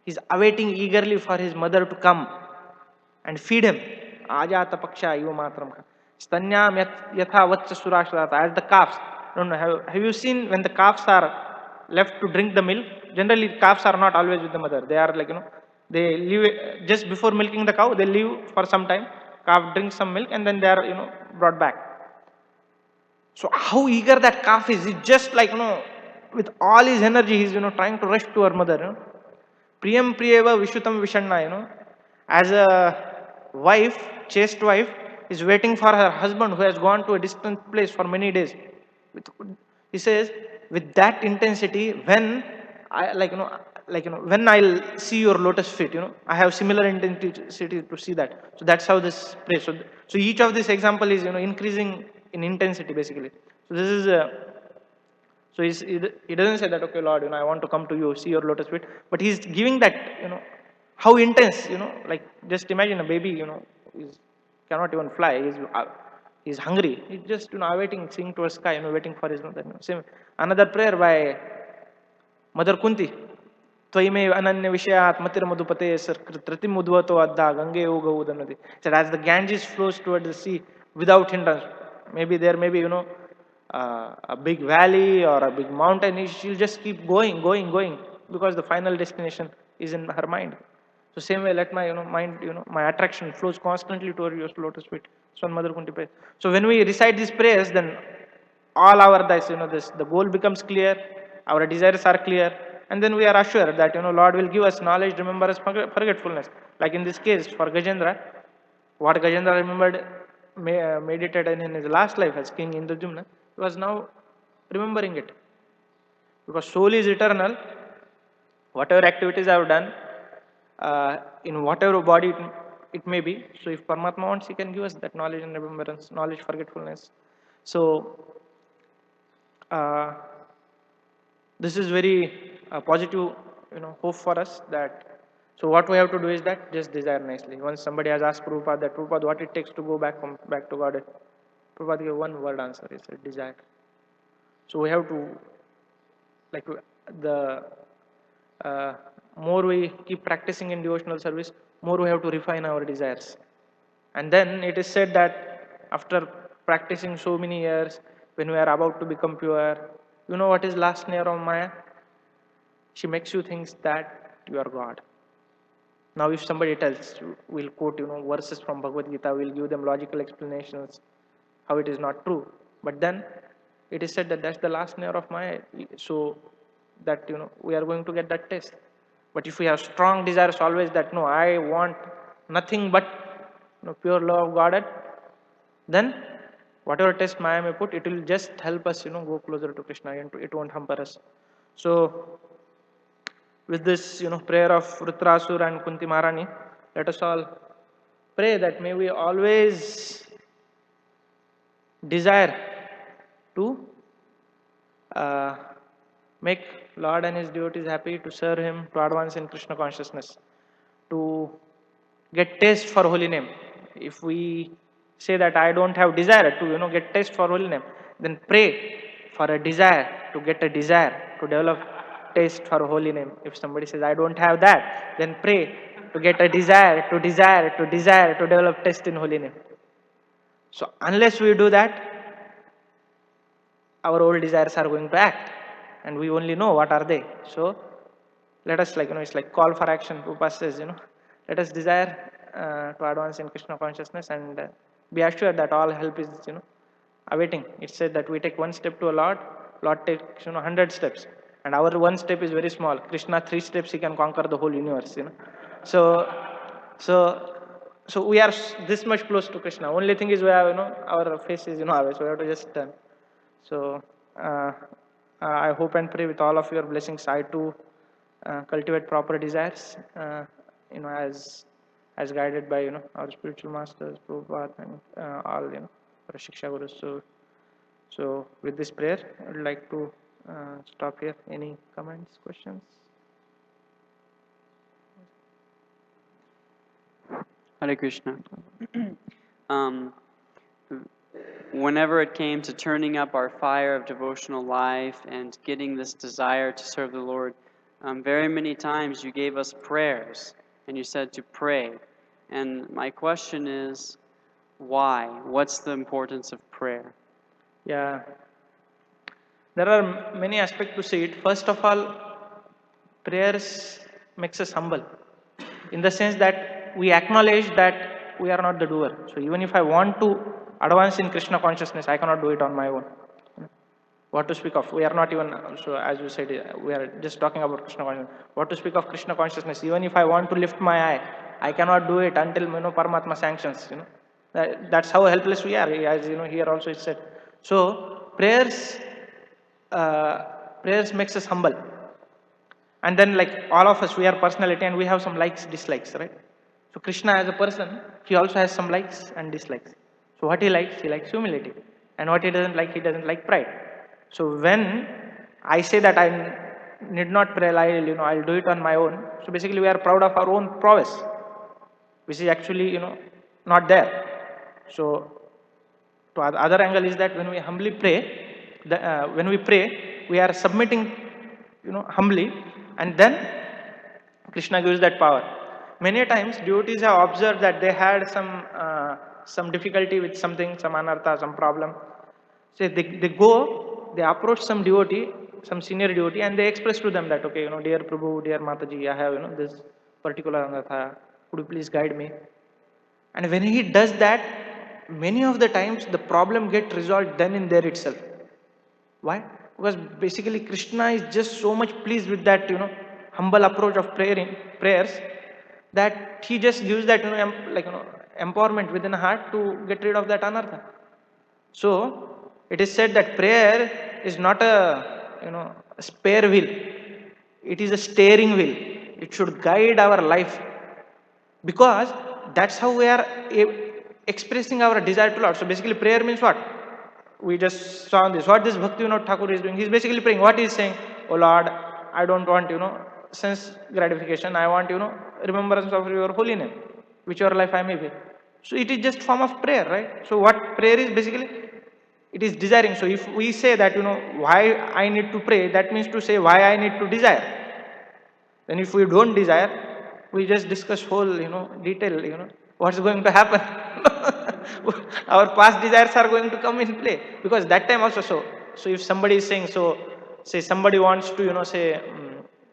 he's awaiting eagerly for his mother to come and feed him. Ajata paksha iva matram stanyam yatha vatsa surashadata, as the calves. No, have you seen when the calves are left to drink the milk. Generally, calves are not always with the mother. They are like, they leave just before milking the cow, they leave for some time. Calf drinks some milk and then they are, brought back. So how eager that calf is, it's just like, with all his energy, he's, trying to rush to her mother. Priyam Priyeva Vishutam Vishanna, as a wife, chaste wife, is waiting for her husband who has gone to a distant place for many days. He says, with that intensity, when I when I'll see your lotus feet, I have similar intensity to see that. So that's how this prays. So each of this example is, increasing in intensity basically. So this is so he doesn't say that, okay, Lord, I want to come to you, see your lotus feet, but he's giving that, how intense, like just imagine a baby, is cannot even fly. He's hungry. He's just, awaiting, seeing towards sky, waiting for his mother. Same. Another prayer by Mother Kunti. Tvaime ananya vishayat matir madhupate tratim udvato adda gange uga udanadi. So as the Ganges flows towards the sea without hindrance, maybe there may be, a big valley or a big mountain, she'll just keep going, going, going, because the final destination is in her mind. So same way, let my, mind, my attraction flows constantly toward your lotus feet. So Mother Kunti prays. So when we recite these prayers, then all our the goal becomes clear, our desires are clear, and then we are assured that, Lord will give us knowledge, remembrance, forgetfulness. Like in this case for Gajendra, what Gajendra remembered, meditated in his last life as King Indrajumna, he was now remembering it. Because soul is eternal, whatever activities I have done, in whatever body it may be. So if Paramatma wants, he can give us that knowledge and remembrance, knowledge, forgetfulness. So uh, this is very positive, hope for us that. So what we have to do is that just desire nicely. Once somebody has asked Prabhupada that, Prabhupada, what it takes to go back to God, Prabhupada gave one word answer. He said desire. So we have to, like, the more we keep practicing in devotional service, more we have to refine our desires. And then it is said that after practicing so many years, when we are about to become pure, you know what is last layer of Maya? She makes you think that you are God. Now, if somebody tells, we'll quote, verses from Bhagavad Gita, we'll give them logical explanations how it is not true. But then it is said that that's the last layer of Maya. So that, we are going to get that test. But if we have strong desires always that, no, I want nothing but, pure love of God, then whatever test Maya may put, it will just help us, go closer to Krishna, and it won't hamper us. So with this, prayer of Rutrasur and Kunti Maharani, let us all pray that may we always desire to make Lord and His devotees happy, to serve Him, to advance in Krishna consciousness, to get taste for holy name. If we say that I don't have desire to, get taste for holy name, then pray for a desire, to get a desire, to develop taste for holy name. If somebody says I don't have that, then pray to get a desire, to develop taste in holy name. So unless we do that, our old desires are going to act, and we only know what are they. So let us, it's like call for action. Prabhupada says, let us desire to advance in Krishna consciousness, and be assured that all help is, awaiting. It said that we take one step to a Lord takes, 100 steps, and our one step is very small. Krishna 3 steps, he can conquer the whole universe. So, so, so we are this much close to Krishna. Only thing is we have, our face is, away, so we have to just turn. So I hope and pray with all of your blessings, I too cultivate proper desires, as guided by, our spiritual masters, Prabhupada, and all, our Shiksha Gurus. So with this prayer, I would like to stop here. Any comments, questions? Hare Krishna. Whenever it came to turning up our fire of devotional life and getting this desire to serve the Lord, very many times you gave us prayers and you said to pray. And my question is, why? What's the importance of prayer? Yeah. There are many aspects to see it. First of all, prayers makes us humble in the sense that we acknowledge that we are not the doer. So even if I want to advance in Krishna consciousness, I cannot do it on my own. What to speak of? We are not even, so as you said, we are just talking about Krishna consciousness. What to speak of Krishna consciousness? Even if I want to lift my eye, I cannot do it until Paramatma sanctions. That's how helpless we are. As here also it said. So uh, prayers makes us humble. And then, like all of us, we are personality and we have some likes, dislikes, right? So Krishna as a person, he also has some likes and dislikes. So what he likes humility. And what he doesn't like pride. So when I say that I need not pray, I'll do it on my own. So basically we are proud of our own prowess, which is actually, not there. So to other angle is that when we humbly pray, when we pray, we are submitting, humbly, and then Krishna gives that power. Many times devotees have observed that they had some difficulty with something, some anartha, some problem. So they approach some devotee, some senior devotee, and they express to them that, okay, dear Prabhu, dear Mataji, I have, this particular anartha. Could you please guide me? And when he does that, many of the times the problem get resolved then in there itself. Why? Because basically Krishna is just so much pleased with that, humble approach of prayers, that he just gives that, empowerment within the heart to get rid of that anartha. So it is said that prayer is not a spare wheel. It is a steering wheel. It should guide our life, because that's how we are expressing our desire to Lord. So basically prayer means what? We just saw this. What this Bhakti Vinod Thakur is doing? He's basically praying. What he's saying? Oh Lord, I don't want, sense gratification. I want, remembrance of your holy name, whichever life I may be. So it is just form of prayer, right? So what prayer is basically? It is desiring. So if we say that, why I need to pray, that means to say why I need to desire. Then if we don't desire, we just discuss whole, detail, what's going to happen. Our past desires are going to come in play, because that time also, so if somebody is saying, so say somebody wants to,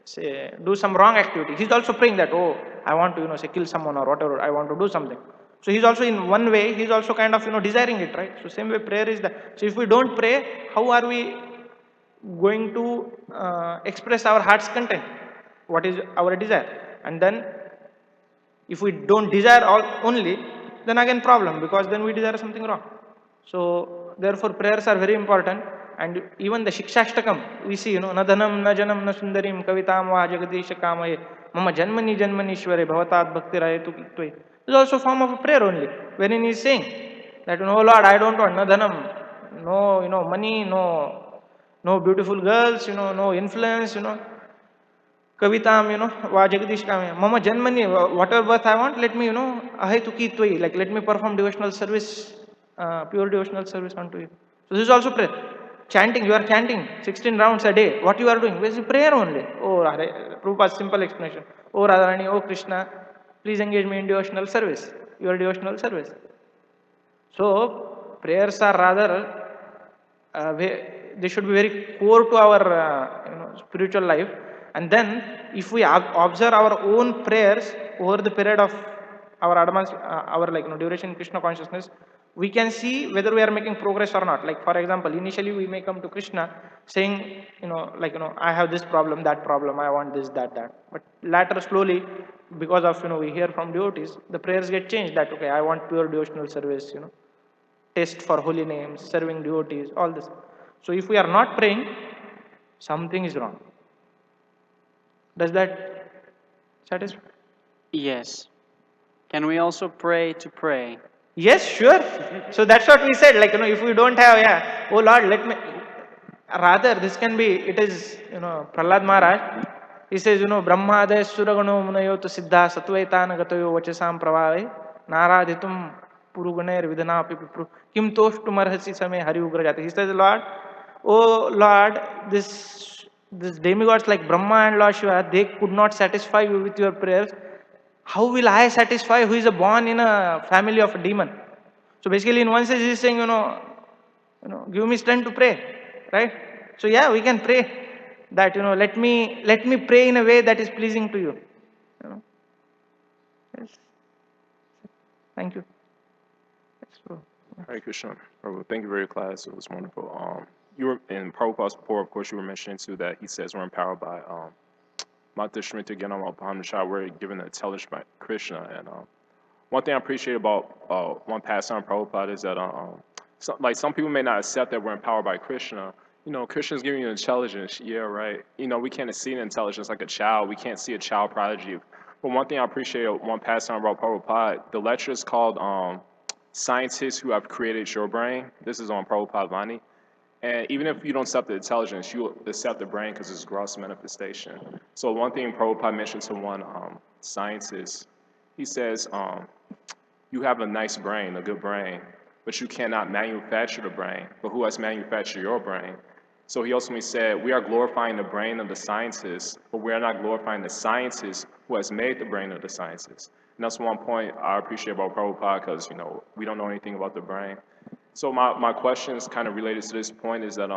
say do some wrong activity, he's also praying that, oh, I want to, say kill someone or whatever, I want to do something. So he's also, in one way, he's also kind of, desiring it, right? So same way prayer is that. So if we don't pray, how are we going to express our heart's content? What is our desire? And then if we don't desire all only, then again problem, because then we desire something wrong. So therefore prayers are very important. And even the Shikshashtakam, we see, na dhanam, na janam, na sundarim, kavitam va jagadisha kamaye, mama janmani janmanishware, bhavatat bhakti rayetu kitvai. This is also a form of a prayer only, wherein he is saying that, oh Lord, I don't want, na dhanam, no, money, no beautiful girls, no influence, kavitam, va jagadish kam, mama janmani, whatever birth I want, let me, ahetuki tvai, like let me perform devotional service, pure devotional service unto you. So this is also prayer. Chanting, you are chanting 16 rounds a day. What you are doing? This is prayer only. Oh, Prabhupada's simple explanation. Oh Radharani, oh Krishna, please engage me in devotional service, your devotional service. So prayers are rather, they should be very core to our spiritual life. And then if we observe our own prayers over the period of our advance, our duration in Krishna consciousness, we can see whether we are making progress or not. Like for example, initially we may come to Krishna saying, I have this problem, that problem, I want this, that. But later slowly, because of we hear from devotees, the prayers get changed. That okay, I want pure devotional service, taste for holy names, serving devotees, all this. So if we are not praying, something is wrong. Does that satisfy? Yes. Can we also pray to pray? Yes, sure. So that's what we said. Like, if we don't have, yeah, oh Lord, let me. Rather, this can be, it is, Prahlad Maharaj, he says, Brahmadaya Suragano Munayotu Siddha Satvaitana Gatayo Vachasam Pravave Naradhitum Puruguner Vidanapi Pipru Kim Toshtu Marhasi Same Hari Ugrajati. He says, Lord, oh Lord, this demigods like Brahma and Lord Shiva, they could not satisfy you with your prayers. How will I satisfy who is born in a family of a demon? So basically, in one sense, he's saying, give me strength to pray, right? So yeah, we can pray that, let me pray in a way that is pleasing to you. You know. Yes. Thank you. Yes, bro. Hare Krishna, Prabhu. Thank you for your class. It was wonderful. You were in Prabhupada's report, of course, you were mentioning too that he says we're empowered by Mata Shrimati Gyanam Upanishad, we're given the intelligence by Krishna. And one thing I appreciate about one pastime Prabhupada is that like some people may not accept that we're empowered by Krishna. Krishna's giving you intelligence. Yeah, right. We can't see the intelligence like a child. We can't see a child prodigy. But one thing I appreciate one pastime about Prabhupada, the lecture is called Scientists Who Have Created Your Brain. This is on Prabhupada Vani. And even if you don't accept the intelligence, you accept the brain because it's gross manifestation. So one thing Prabhupada mentioned to one scientist, he says, you have a nice brain, a good brain, but you cannot manufacture the brain. But who has manufactured your brain? So he ultimately said, we are glorifying the brain of the scientist, but we are not glorifying the scientist who has made the brain of the scientist. And that's one point I appreciate about Prabhupada because, we don't know anything about the brain. So my question is kind of related to this point is that the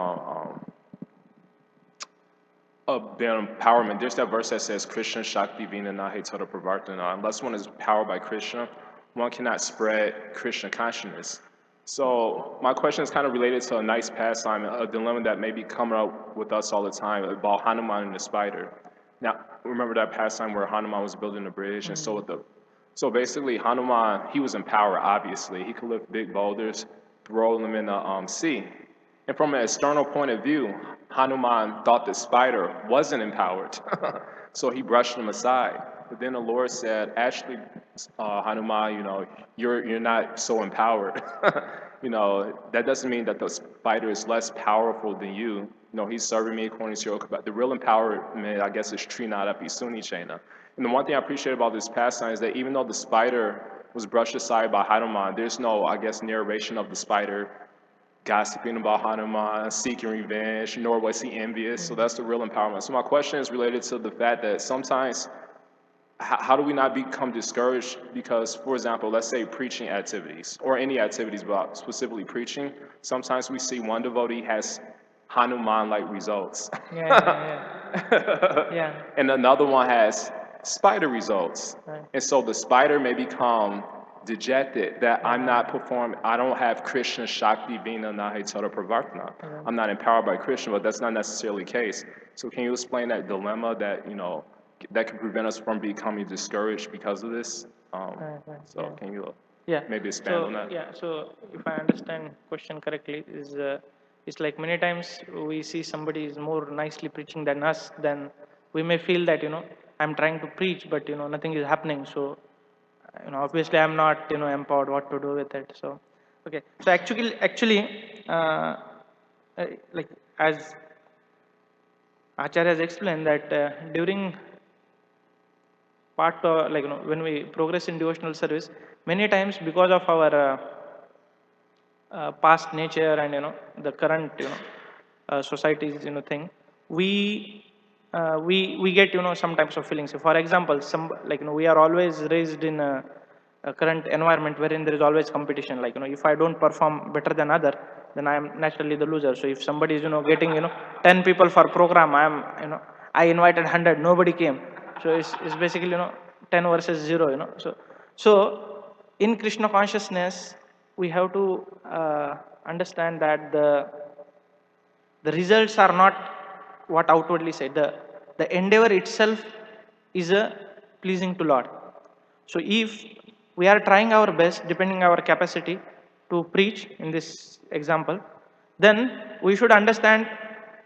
empowerment, there's that verse that says, Krishna Shakti Vina Nahe Tada Pravartana. Unless one is powered by Krishna, one cannot spread Krishna consciousness. So my question is kind of related to a nice pastime, a dilemma that may be coming up with us all the time about Hanuman and the spider. Now, remember that pastime where Hanuman was building a bridge, and so basically Hanuman, he was empowered, obviously. He could lift big boulders, throw them in the sea. And from an external point of view, Hanuman thought the spider wasn't empowered, so he brushed him aside. But then the Lord said, actually, Hanuman, you're not so empowered. That doesn't mean that the spider is less powerful than you. He's serving me according to your but the real empowerment, I guess, is Trinadapi Suni Chena. And the one thing I appreciate about this pastime is that even though the spider was brushed aside by Hanuman, there's no, I guess, narration of the spider gossiping about Hanuman, seeking revenge, nor was he envious. So that's the real empowerment. So my question is related to the fact that sometimes, how do we not become discouraged? Because, for example, let's say preaching activities, or any activities but specifically preaching, sometimes we see one devotee has Hanuman-like results. Yeah. And another one has spider results. Right. And so the spider may become dejected that I'm not performing, I don't have Krishna Shakti Vina Nahe Tada Pravartana. I'm not empowered by Krishna, but that's not necessarily the case. So can you explain that dilemma that, that could prevent us from becoming discouraged because of this? So can you maybe expand on that? Yeah, so if I understand question correctly, is it's like many times we see somebody is more nicely preaching than us, then we may feel that, I'm trying to preach, but, nothing is happening. So, obviously I'm not, empowered what to do with it. So, okay. So actually, like as Acharya has explained that during like, when we progress in devotional service, many times because of our past nature and, the current, societies, thing, we get, some types of feelings. So for example, like, we are always raised in a current environment wherein there is always competition. Like, if I don't perform better than other, then I am naturally the loser. So if somebody is, getting, 10 people for program, I invited 100, nobody came. So it's basically, 10 versus 0, So in Krishna consciousness, we have to understand that the results are not what outwardly said. The endeavor itself is pleasing to Lord. So if we are trying our best, depending our capacity, to preach in this example, then we should understand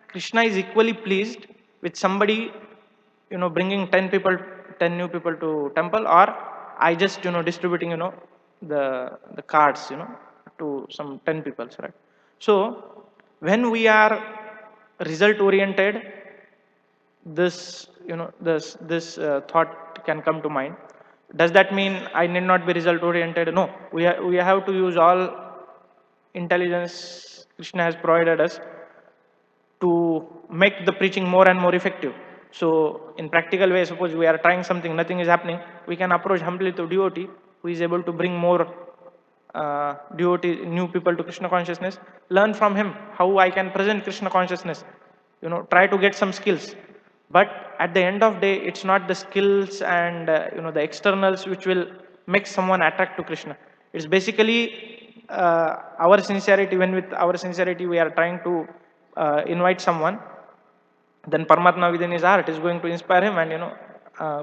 Krishna is equally pleased with somebody, bringing 10 people, 10 new people to temple, or I just, distributing, the cards, to some 10 people, right? So when we are result oriented, this thought can come to mind. Does that mean I need not be result oriented? No, we have to use all intelligence Krishna has provided us to make the preaching more and more effective. So in practical way, suppose we are trying something, nothing is happening, we can approach humbly to devotee who is able to bring more devotee, new people to Krishna consciousness, learn from him how I can present Krishna consciousness try to get some skills. But at the end of day, it's not the skills and the externals which will make someone attract to Krishna. It's basically our sincerity. When with our sincerity we are trying to invite someone, then Paramatma within his heart is going to inspire him and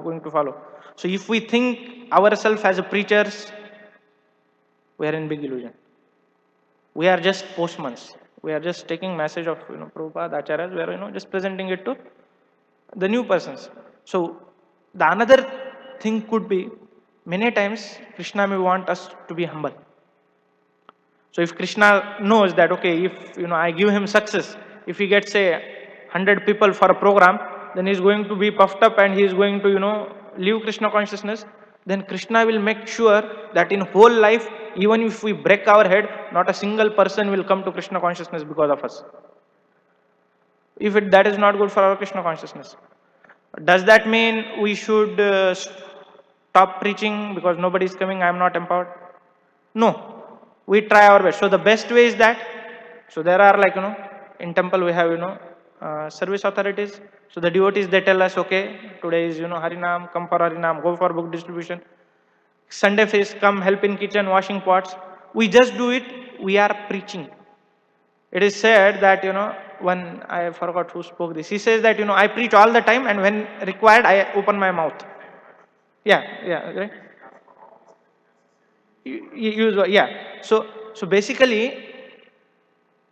going to follow. So if we think ourselves as a preachers, we are in big illusion. We are just postmans. We are just taking message of Prabhupada, Acharyas. We are just presenting it to the new persons. So the another thing could be, many times Krishna may want us to be humble. So if Krishna knows that, okay, if I give him success, if he gets say 100 people for a program, then he's going to be puffed up and he is going to leave Krishna consciousnness. Then Krishna will make sure that in whole life, even if we break our head, not a single person will come to Krishna consciousness because of us. If that is not good for our Krishna consciousness. Does that mean we should stop preaching because nobody is coming, I am not empowered? No, we try our best. So the best way is that, so there are in temple we have service authorities. So the devotees, they tell us, okay, today is Harinam, come for Harinam, go for book distribution. Sunday feast, come help in kitchen, washing pots. We just do it, we are preaching. It is said that, when I forgot who spoke this, he says that, I preach all the time and when required, I open my mouth. Yeah, right? Yeah. So basically,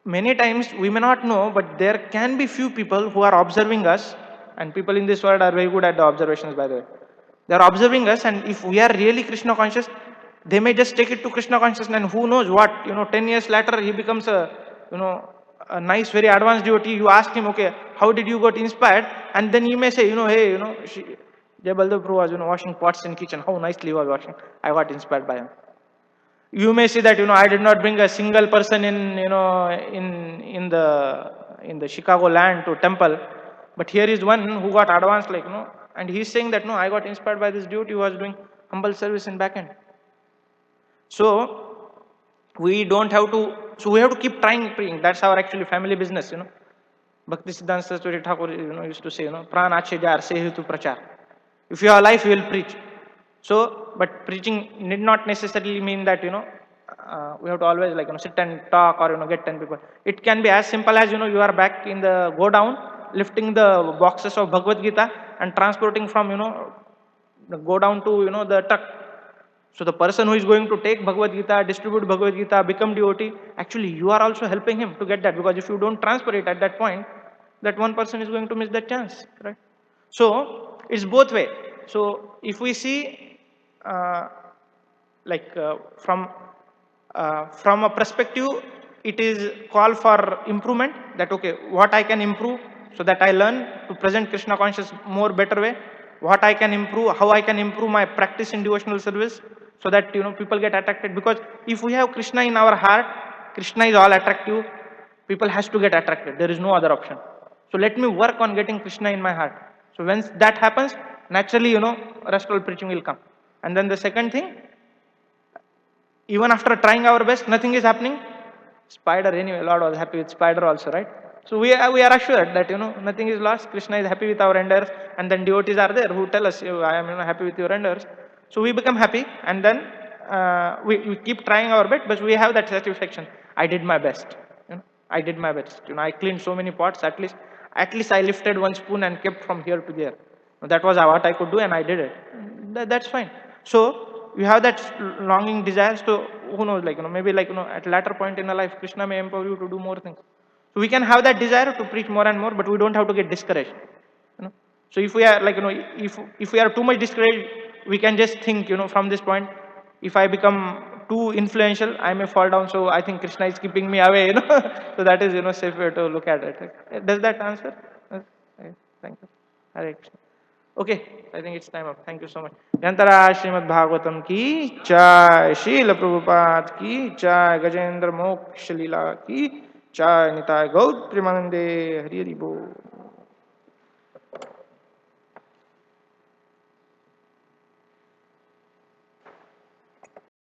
many times we may not know, but there can be few people who are observing us, and people in this world are very good at the observations, by the way. They are observing us, and if we are really Krishna conscious, they may just take it to Krishna consciousness, and who knows what, 10 years later, he becomes a nice, very advanced devotee. You ask him, okay, how did you got inspired? And then he may say, hey, Jai Baldev Prabhu was, washing pots in kitchen. How nicely he was washing. I got inspired by him. You may see that I did not bring a single person in the Chicago land to temple, but here is one who got advanced, and he's saying that I got inspired by this dude who was doing humble service in back end. So we don't have to. So we have to keep trying praying. That's our actually family business. Bhakti Siddhanta Saraswati Thakur used to say, Pran ache jar se hetu prachar. If you have life, you will preach. So, but preaching need not necessarily mean that we have to always sit and talk or get 10 people. It can be as simple as you are back in the go down, lifting the boxes of Bhagavad Gita and transporting from the go down to the tuck. So the person who is going to take Bhagavad Gita, distribute Bhagavad Gita, become devotee, actually you are also helping him to get that, because if you don't transfer it at that point, that one person is going to miss that chance, right? So it's both way. So if we see from a perspective, it is call for improvement, that okay, what I can improve so that I learn to present Krishna conscious more better way, what I can improve, how I can improve my practice in devotional service so that people get attracted. Because if we have Krishna in our heart, Krishna is all attractive, people has to get attracted, there is no other option. So let me work on getting Krishna in my heart. So when that happens, naturally rest all preaching will come. And then the second thing, even after trying our best, nothing is happening. Spider, anyway, Lord was happy with spider also, right? So we are assured that nothing is lost. Krishna is happy with our endeavors, and then devotees are there who tell us, I am happy with your endeavors. So we become happy, and then we keep trying our best, but we have that satisfaction. I did my best. I did my best. I cleaned so many pots. At least I lifted one spoon and kept from here to there. That was what I could do, and I did it. That's fine. So you have that longing, desires. So who knows, maybe at latter point in the life, Krishna may empower you to do more things. So we can have that desire to preach more and more, but we don't have to get discouraged. So if we are if we are too much discouraged, we can just think from this point, if I become too influential, I may fall down. So I think Krishna is keeping me away. So that is safe way to look at it. Does that answer? Thank you. Hare Krishna. Okay, I think it's time up. Thank you so much. Yantara Srimad Bhagavatam ki jai, Srila Prabhupada ki jai, Gajendra Moksha Leela ki jai, Nitai Gaur Premanande, Hari Hari Bol.